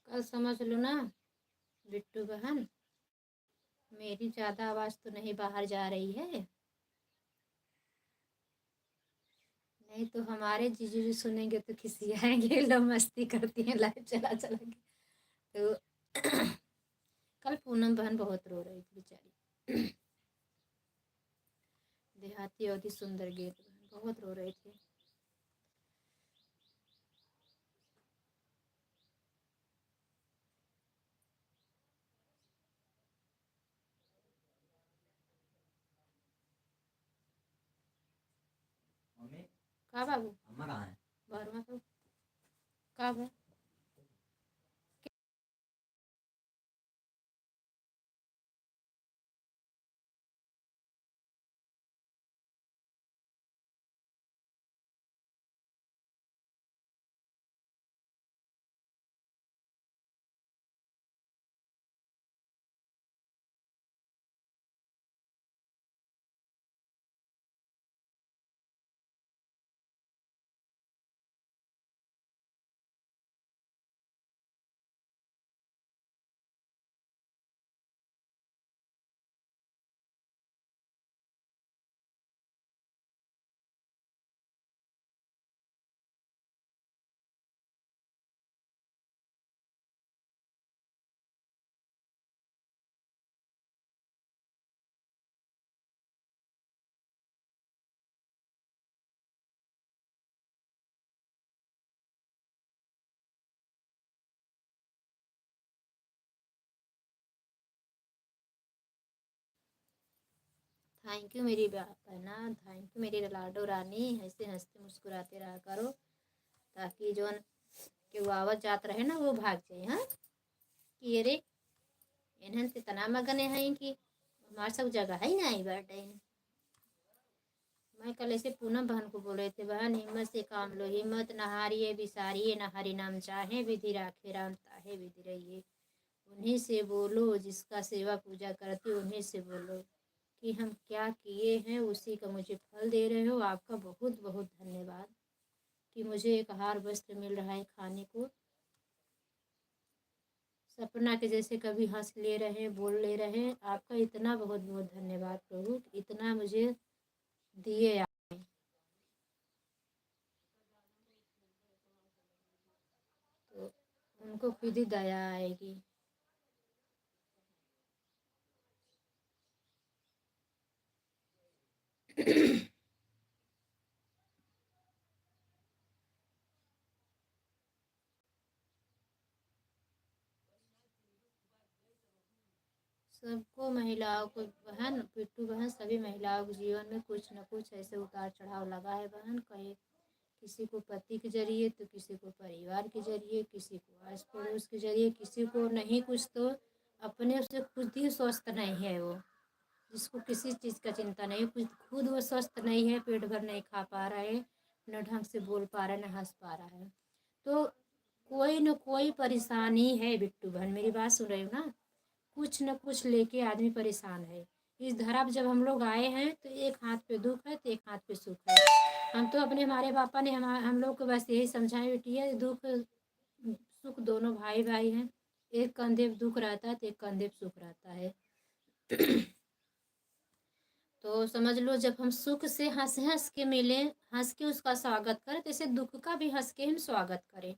कल समझ लो ना बिट्टू बहन, मेरी ज़्यादा आवाज़ तो नहीं बाहर जा रही है, नहीं तो हमारे जीजू जी सुनेंगे तो खिसियाएंगे। लो मस्ती करती हैं लाइव चला चला के। तो कल पूनम बहन बहुत रो रही थी बेचारी। देहाती अति सुंदर गीत बहुत रो रहे थे। मम्मी का बाबू अम्मा कहाँ है? बाहर में तो का बा थैंक यू मेरी बहना, थैंक यू मेरी लाडो रानी। ऐसे हंसते मुस्कुराते रहा करो ताकि जो के वो आवत जात रहे ना वो भाग जाए। हाँ कि अरे इन्हन से तना मगने हैं कि हमारे सब जगह ही नहीं बैठे। मैं कल ऐसे पूनम बहन को बोल रहे थे, बहन हिम्मत से काम लो, हिम्मत न हारिए बिसारिए, न हरि नाम चाहे विधि राखे राम ताहे विधि रहिए। उन्हीं से बोलो जिसका सेवा पूजा करती, उन्हीं से बोलो कि हम क्या किए हैं उसी का मुझे फल दे रहे हो। आपका बहुत बहुत धन्यवाद कि मुझे एक हार वस्त्र मिल रहा है खाने को। सपना के जैसे कभी हंस ले रहे बोल ले रहे। आपका इतना बहुत बहुत धन्यवाद प्रभु, इतना मुझे दिए आप। तो उनको खुद ही दया आएगी। सबको महिलाओं को बहन, पिट्टू बहन, सभी महिलाओं के जीवन में कुछ न कुछ ऐसे उतार चढ़ाव लगा है बहन। कहीं किसी को पति के जरिए तो किसी को परिवार के जरिए, किसी को आस पड़ोस के जरिए, किसी को नहीं कुछ तो अपने से खुद ही स्वस्थ नहीं है वो, जिसको किसी चीज़ का चिंता नहीं, खुद वो स्वस्थ नहीं है, पेट भर नहीं खा पा रहा है, न ढंग से बोल पा रहा है, न हंस पा रहा है। तो कोई न कोई परेशानी है बिट्टू बहन, मेरी बात सुन रहे हो ना। कुछ न कुछ लेके आदमी परेशान है। इस धरा पे जब हम लोग आए हैं तो एक हाथ पे दुख है तो एक हाथ पे सुख है। हम तो अपने हमारे पापा ने हम लोग को बस यही समझाए, बेटिया दुख सुख दोनों भाई भाई हैं। एक कंधे पे दुख रहता है तो एक कंधे पे सुख रहता है। तो समझ लो जब हम सुख से हंस हंस के मिले, हंस के उसका स्वागत करें, तो ऐसे दुख का भी हंस के हम स्वागत करें।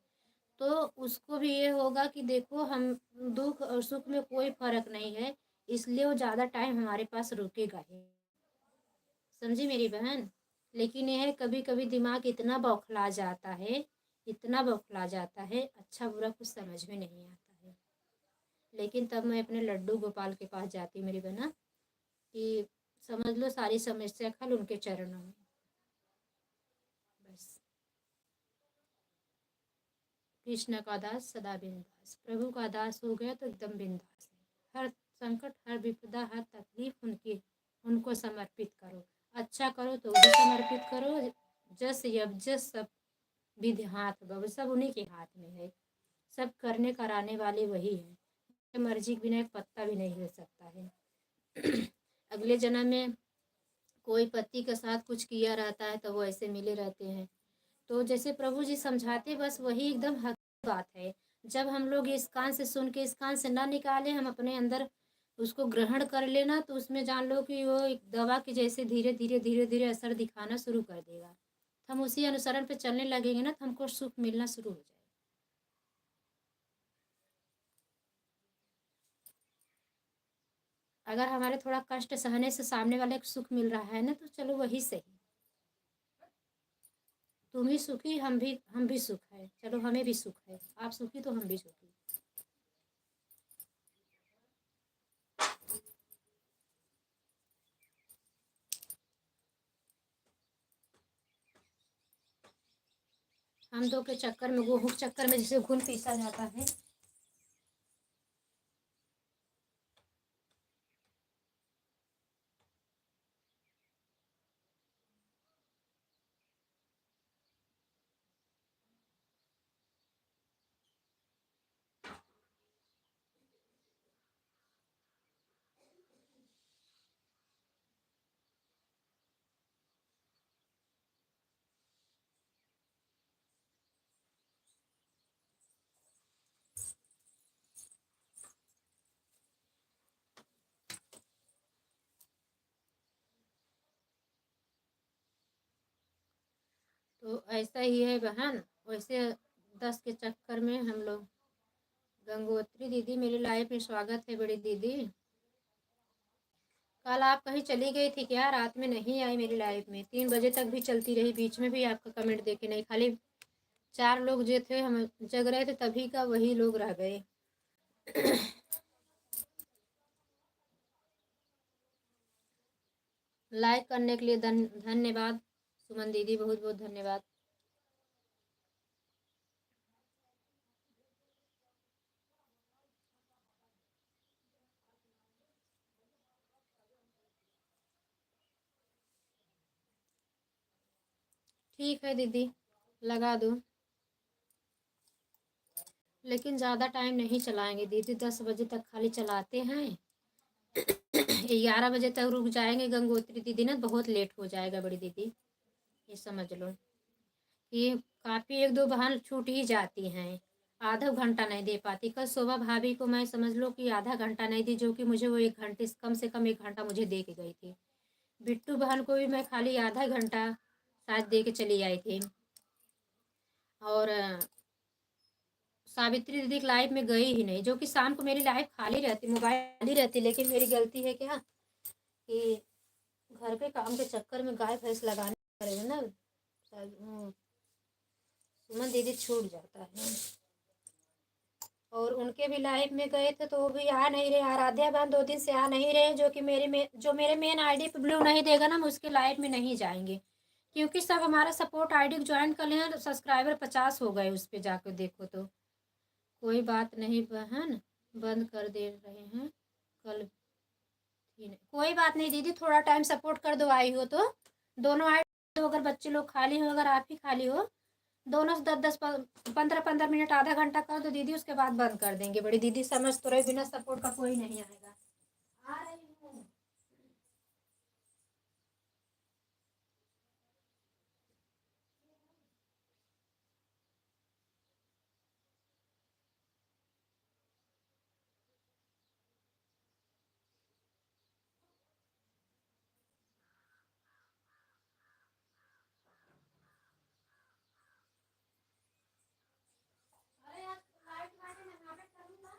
तो उसको भी ये होगा कि देखो हम दुख और सुख में कोई फर्क नहीं है, इसलिए वो ज़्यादा टाइम हमारे पास रुकेगा ही। समझी मेरी बहन। लेकिन यह है कभी कभी दिमाग इतना बौखला जाता है, इतना बौखला जाता है, अच्छा बुरा कुछ समझ में नहीं आता है। लेकिन तब मैं अपने लड्डू गोपाल के पास जाती मेरी बहना कि समझ लो सारी समस्या खल उनके चरणों में। बस कृष्ण का दास सदा बिंदास, प्रभु का दास हो गया तो एकदम बिंदास है। हर संकट, हर विपदा, हर तकलीफ उनकी उनको समर्पित करो। अच्छा करो तो भी समर्पित करो। जस यब जस सब विधि हाथ बब, सब उन्हीं के हाथ में है। सब करने कराने वाले वही है। मर्जी के बिना एक पत्ता भी नहीं हिल सकता है। अगले जन्म में कोई पति के साथ कुछ किया रहता है तो वो ऐसे मिले रहते हैं। तो जैसे प्रभु जी समझाते बस वही एकदम हक बात है। जब हम लोग इस कान से सुन के इस कान से ना निकाले, हम अपने अंदर उसको ग्रहण कर लेना, तो उसमें जान लो कि वो एक दवा के जैसे धीरे धीरे धीरे धीरे असर दिखाना शुरू कर देगा। हम उसी अनुसरण पे चलने लगेंगे ना तो हमको सुख मिलना शुरू हो जाएगा। अगर हमारे थोड़ा कष्ट सहने से सामने वाले को सुख मिल रहा है ना तो चलो वही सही। तुम ही सुखी, हम भी सुख है। चलो हमें भी सुख है, आप सुखी तो हम भी सुखी। हम दो के चक्कर में, गेहूं के चक्कर में जैसे घुन पीसा जाता है। तो ऐसा ही है बहन। वैसे 10 के चक्कर में हम लोग, गंगोत्री दीदी मेरी लाइफ में स्वागत है बड़ी दीदी। कल आप कहीं चली गई थी क्या? रात में नहीं आई मेरी लाइफ में, 3 बजे तक भी चलती रही, बीच में भी आपका कमेंट देखे नहीं। खाली 4 लोग जो थे हम जग रहे थे तभी का, वही लोग रह गए। लाइक करने के लिए धन्यवाद सुमन दीदी, बहुत बहुत धन्यवाद। ठीक है दीदी, लगा दो, लेकिन ज़्यादा टाइम नहीं चलाएंगे दीदी, 10 बजे तक खाली चलाते हैं। 11 बजे तक रुक जाएंगे गंगोत्री दीदी ना, बहुत लेट हो जाएगा बड़ी दीदी, ये समझ लो। ये काफ़ी 1-2 बहन छूट ही जाती हैं, आधा घंटा नहीं दे पाती। कल शोभा भाभी को मैं समझ लो कि आधा घंटा नहीं दी, जो कि मुझे वो 1 घंटे कम से कम 1 घंटा मुझे दे के गई थी। बिट्टू बहन को भी मैं खाली आधा घंटा शायद दे के चली आई थी। और सावित्री दीदी की लाइफ में गई ही नहीं, जो कि शाम को मेरी लाइफ खाली रहती, मोबाइल खाली रहती। लेकिन मेरी गलती है क्या कि घर के काम के चक्कर में गाय भैंस लगाने पड़ेगा ना, सुमन दीदी छूट जाता है। और उनके भी लाइफ में गए थे तो वो भी आ नहीं रहे। आराध्या बहन 2 दिन से आ नहीं रहे, जो कि मेरे मेन आईडी पे ब्लू नहीं देगा ना, हम उसके लाइफ में नहीं जाएंगे। क्योंकि सब हमारा सपोर्ट आईडी ज्वाइन कर लें, सब्सक्राइबर 50 हो गए उस पर जाकर देखो तो। कोई बात नहीं बहन, बंद कर दे रहे हैं कल। कोई बात नहीं दीदी, थोड़ा टाइम सपोर्ट कर दो, आई हो तो दोनों आई हो, अगर बच्चे लोग खाली हो, अगर आप ही खाली हो, दोनों 10-10 15-15 मिनट आधा घंटा कर दो दीदी, उसके बाद बंद कर देंगे। बड़ी दीदी समझ तो रहे, बिना सपोर्ट का कोई नहीं आएगा। आ रही हूँ। अरे यार, लाइट मारे मैं यहाँ पे करूँगा।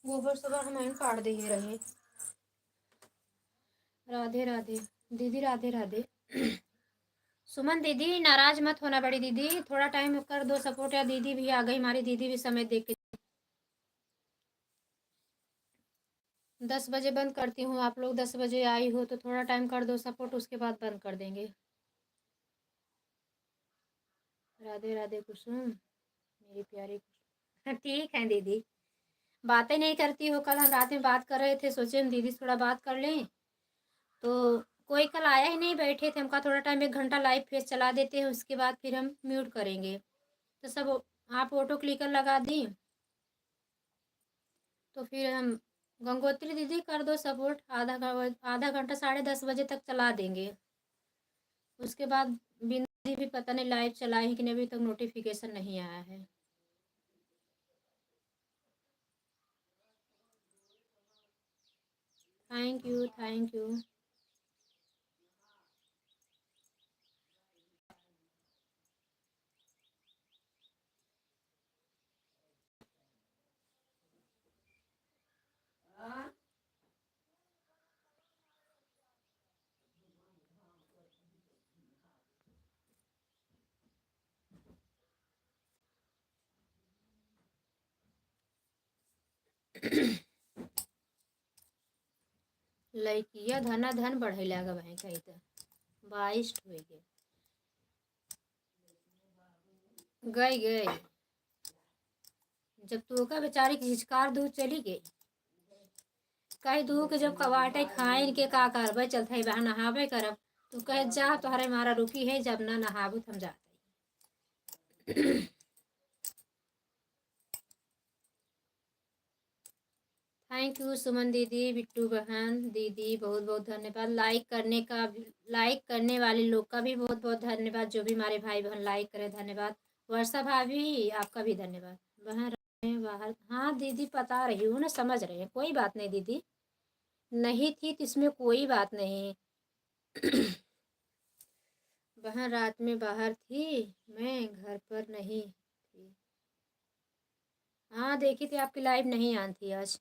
गोबर सुबह हम काट दे रहे। राधे राधे दीदी, राधे राधे। सुमन दीदी नाराज मत होना बड़ी दीदी, थोड़ा टाइम कर दो सपोर्ट। या दीदी भी आ गई, हमारी दीदी भी समय देख के। 10 बजे बंद करती हूँ, आप लोग 10 बजे आई हो तो थोड़ा टाइम कर दो सपोर्ट, उसके बाद बंद कर देंगे। राधे राधे कुसुम, मेरी प्यारी कुसुम। ठीक है दीदी, बातें नहीं करती हो। कल हम रात में बात कर रहे थे, सोचे हम दीदी से थोड़ा बात कर लें, तो कोई कल आया ही नहीं, बैठे थे। हमका थोड़ा टाइम 1 घंटा लाइव फेस चला देते हैं, उसके बाद फिर हम म्यूट करेंगे। तो सब आप ऑटो क्लिकर लगा दी, तो फिर हम गंगोत्री दीदी कर दो सपोर्ट, आधा घंटा 10:30 बजे तक चला देंगे। उसके बाद बिंदी दीदी भी पता नहीं लाइव चलाई है कि नहीं, अभी तक नोटिफिकेशन नहीं आया है। Thank you, thank you. लइकिया धनाधन बढ़े लगा भाई कही तो 22 हो गई गई। जब तू का बेचारी की हिचकार दूध चली गई, कही दू के जब कबाटे खाइन के का करबे चलते बहा नहाबे करब, तू कह जा तुम्हारे मारा रुकी है, जब ना नहाबू हम जाते। थैंक यू सुमन दीदी, बिट्टू बहन दीदी, बहुत बहुत धन्यवाद। लाइक करने वाले लोग का भी बहुत बहुत धन्यवाद। जो भी हमारे भाई बहन लाइक करे धन्यवाद। वर्षा भाभी आपका भी धन्यवाद। बहन रहे बाहर, हाँ दीदी पता रही हूँ ना, समझ रहे हैं, कोई बात नहीं दीदी, नहीं थी तो इसमें कोई बात नहीं। बहन रात में बाहर थी, मैं घर पर नहीं थी। हाँ देखी थी, आपकी लाइव नहीं आई थी आज।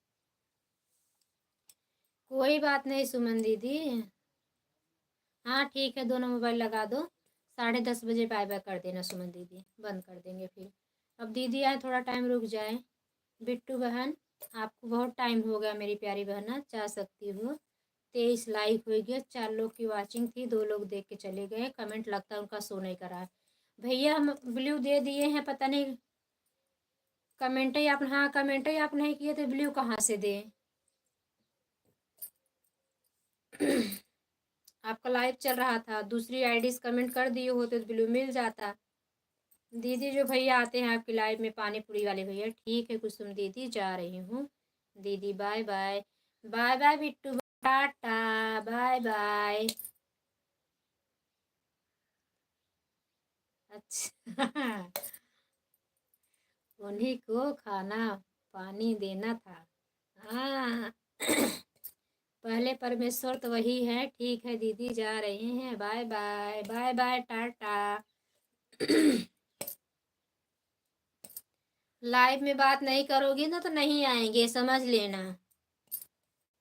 कोई बात नहीं सुमन दीदी, हाँ ठीक है, दोनों मोबाइल लगा दो। 10:30 बजे बाय बाय कर देना सुमन दीदी, बंद कर देंगे फिर। अब दीदी आए, थोड़ा टाइम रुक जाए। बिट्टू बहन आपको बहुत टाइम हो गया मेरी प्यारी बहना, जा सकती हो। 23 लाइक हो गया, 4 लोग की वाचिंग थी, 2 लोग देख के चले गए। कमेंट लगता है उनका शो नहीं करा है। भैया हम ब्लू दे दिए हैं, पता नहीं कमेंट ही आप, हाँ कमेंट ही आप नहीं किए तो ब्लू कहाँ से दें। आपका लाइव चल रहा था, दूसरी आईडी से कमेंट कर दिए होते तो ब्लू मिल जाता। दीदी जो भैया आते हैं आपकी लाइव में, पानी पूरी वाले भैया, ठीक है कुसुम दीदी जा रही हूँ। दीदी bye bye, bye bye Bittu, tata bye bye. अच्छा उन्हीं को खाना पानी देना था। हाँ पहले परमेश्वर तो वही है। ठीक है दीदी जा रहे हैं, bye bye, bye bye tata. लाइव में बात नहीं करोगी ना तो नहीं आएंगे, समझ लेना।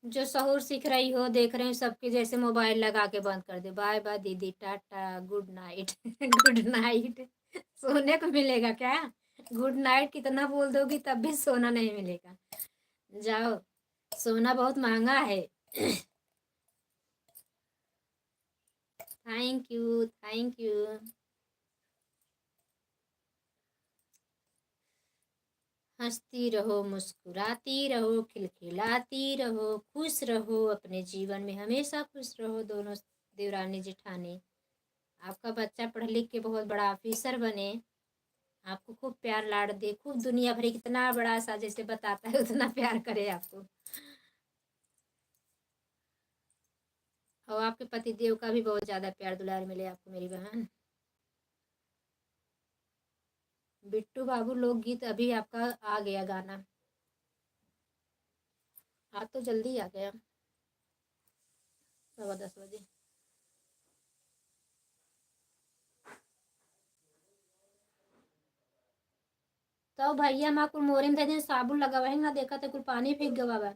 जो सहूर सीख रही हो, देख रहे हो सबके जैसे मोबाइल लगा के बंद कर दे। बाय बाय दीदी, Tata, good night. Good night सोने को मिलेगा क्या? गुड नाइट कितना बोल दोगी तब भी सोना नहीं मिलेगा। जाओ, सोना बहुत महंगा है। Thank you, thank you. हंसती रहो, मुस्कुराती रहो, खिलखिलाती रहो, खुश रहो, अपने जीवन में हमेशा खुश रहो। दोनों देवरानी जेठानी, आपका बच्चा पढ़ लिख के बहुत बड़ा ऑफिसर बने, आपको खूब प्यार लाड़ दे, खूब दुनिया भरी, कितना बड़ा सा जैसे बताता है उतना प्यार करे आपको। और आपके पति देव का भी बहुत ज़्यादा प्यार दुलार मिले आपको मेरी बहन। बिट्टू बाबू लोकगीत अभी आपका आ गया गाना, आज तो जल्दी आ गया, 10:15 बजे। तो भैया माँ कुल मोरिन दे दिन साबुन लगावे ना, देखा तो कुल पानी फेंक गवा।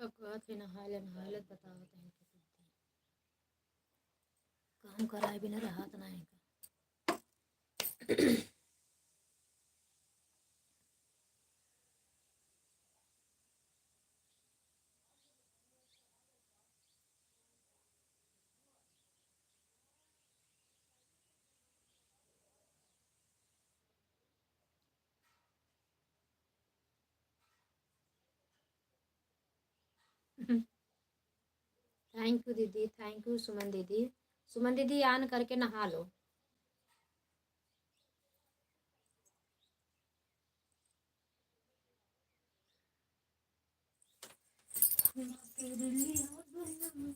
कब कहत है नहाले नहाले बतावत है काम कराए बिना रहत नहीं का। थैंक यू दीदी, थैंक यू सुमन दीदी। सुमन दीदी ऑन करके नहा लो। तेरे लिए बना।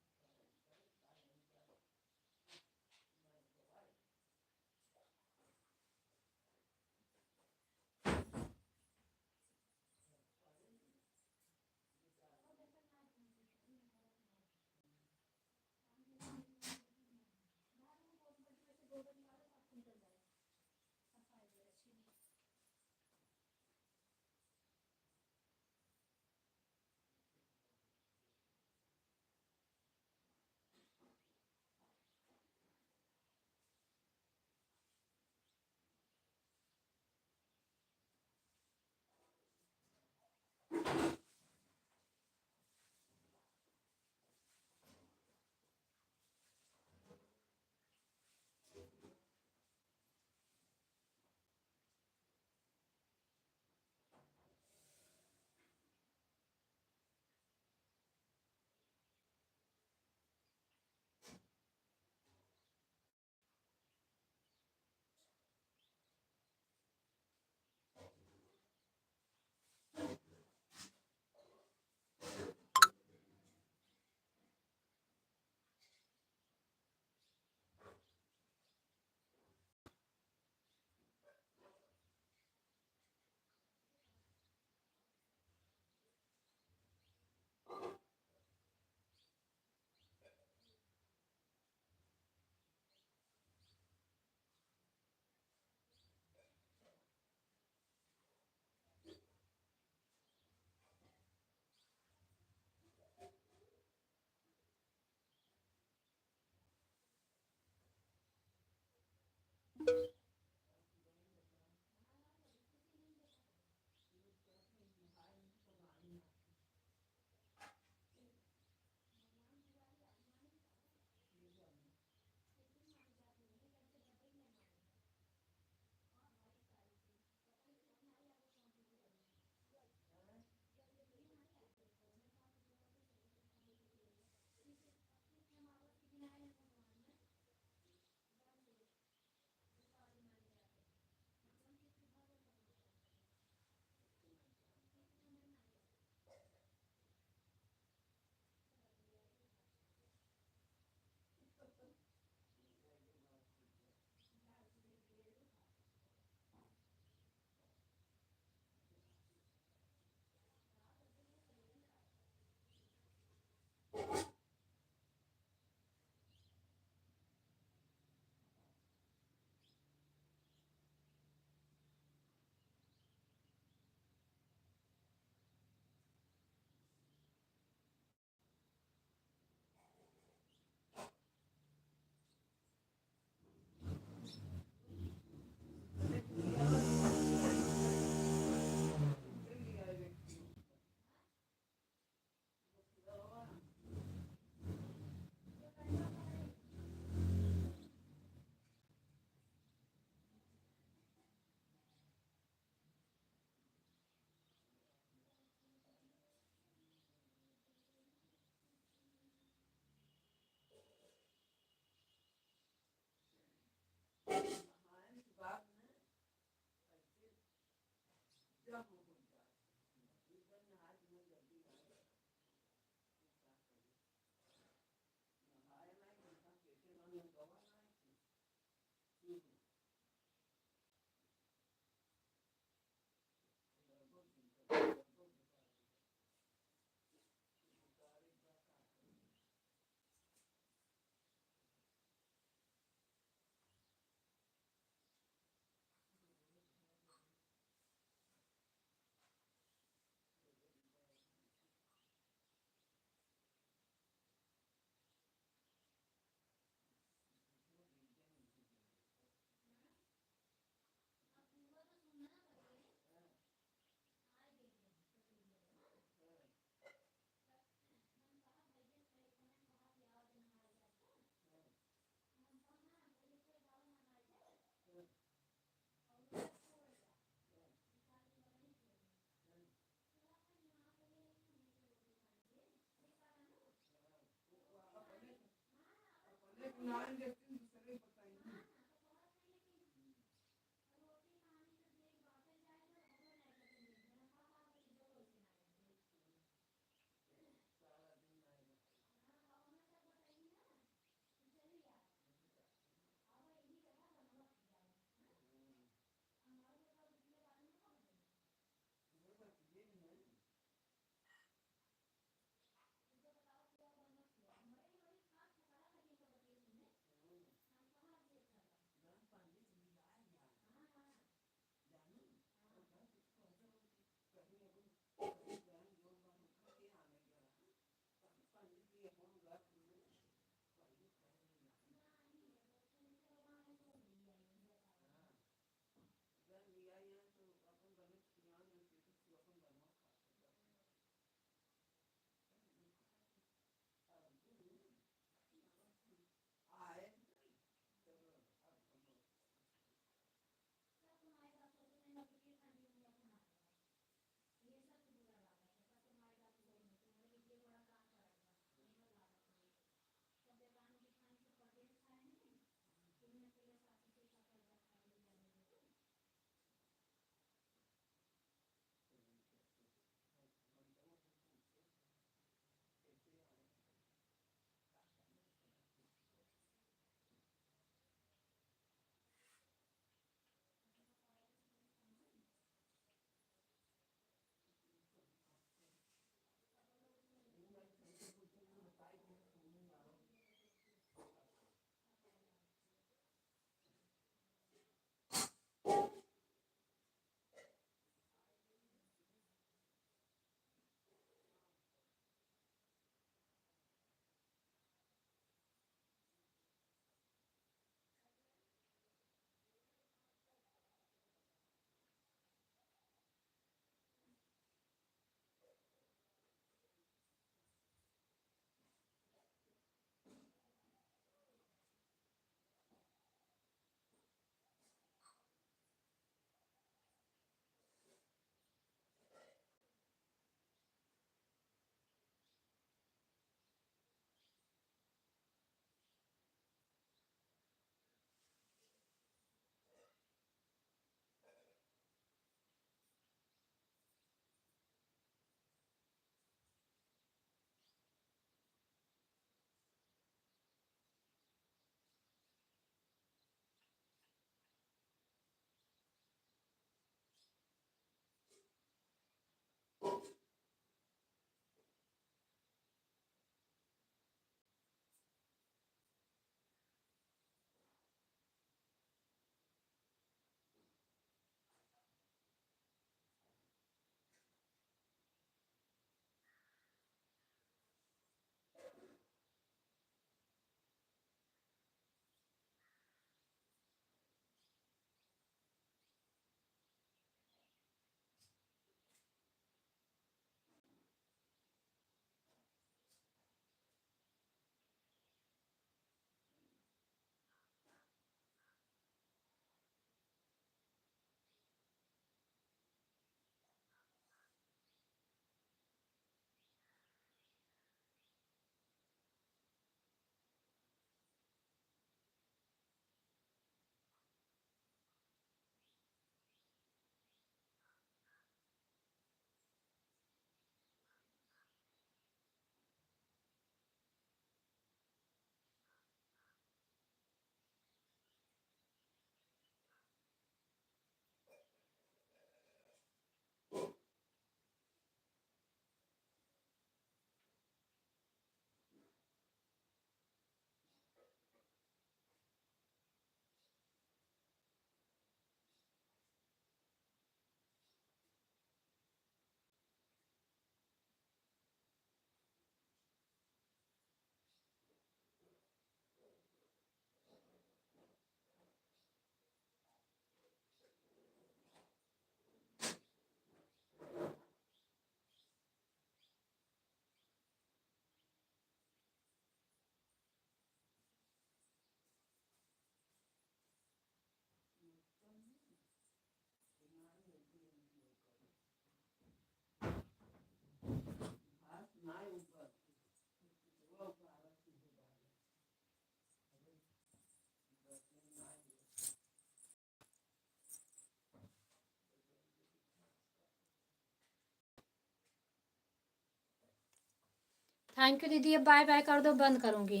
थैंक यू दीदी। अब बाय बाय कर दो, बंद करूँगी।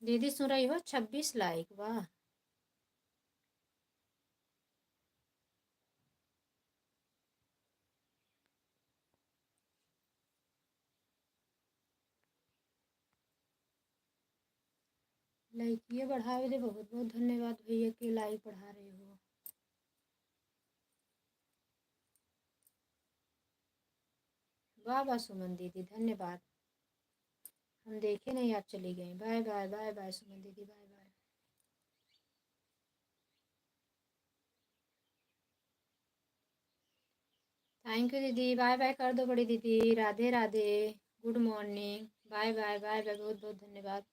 दीदी सुन रही हो? 26 लाइक, वाह। लाइक ये बढ़ावे दे, बहुत बहुत धन्यवाद भैया कि लाइक बढ़ा रहे हो। वाह वाह सुमन दीदी, धन्यवाद। हम देखे नहीं, आप चली गई। Bye bye bye bye Suman दीदी, बाय बाय। थैंक यू दीदी, बाय बाय कर दो बड़ी दीदी। Radhe Radhe, good morning, bye bye bye bye, बहुत बहुत धन्यवाद।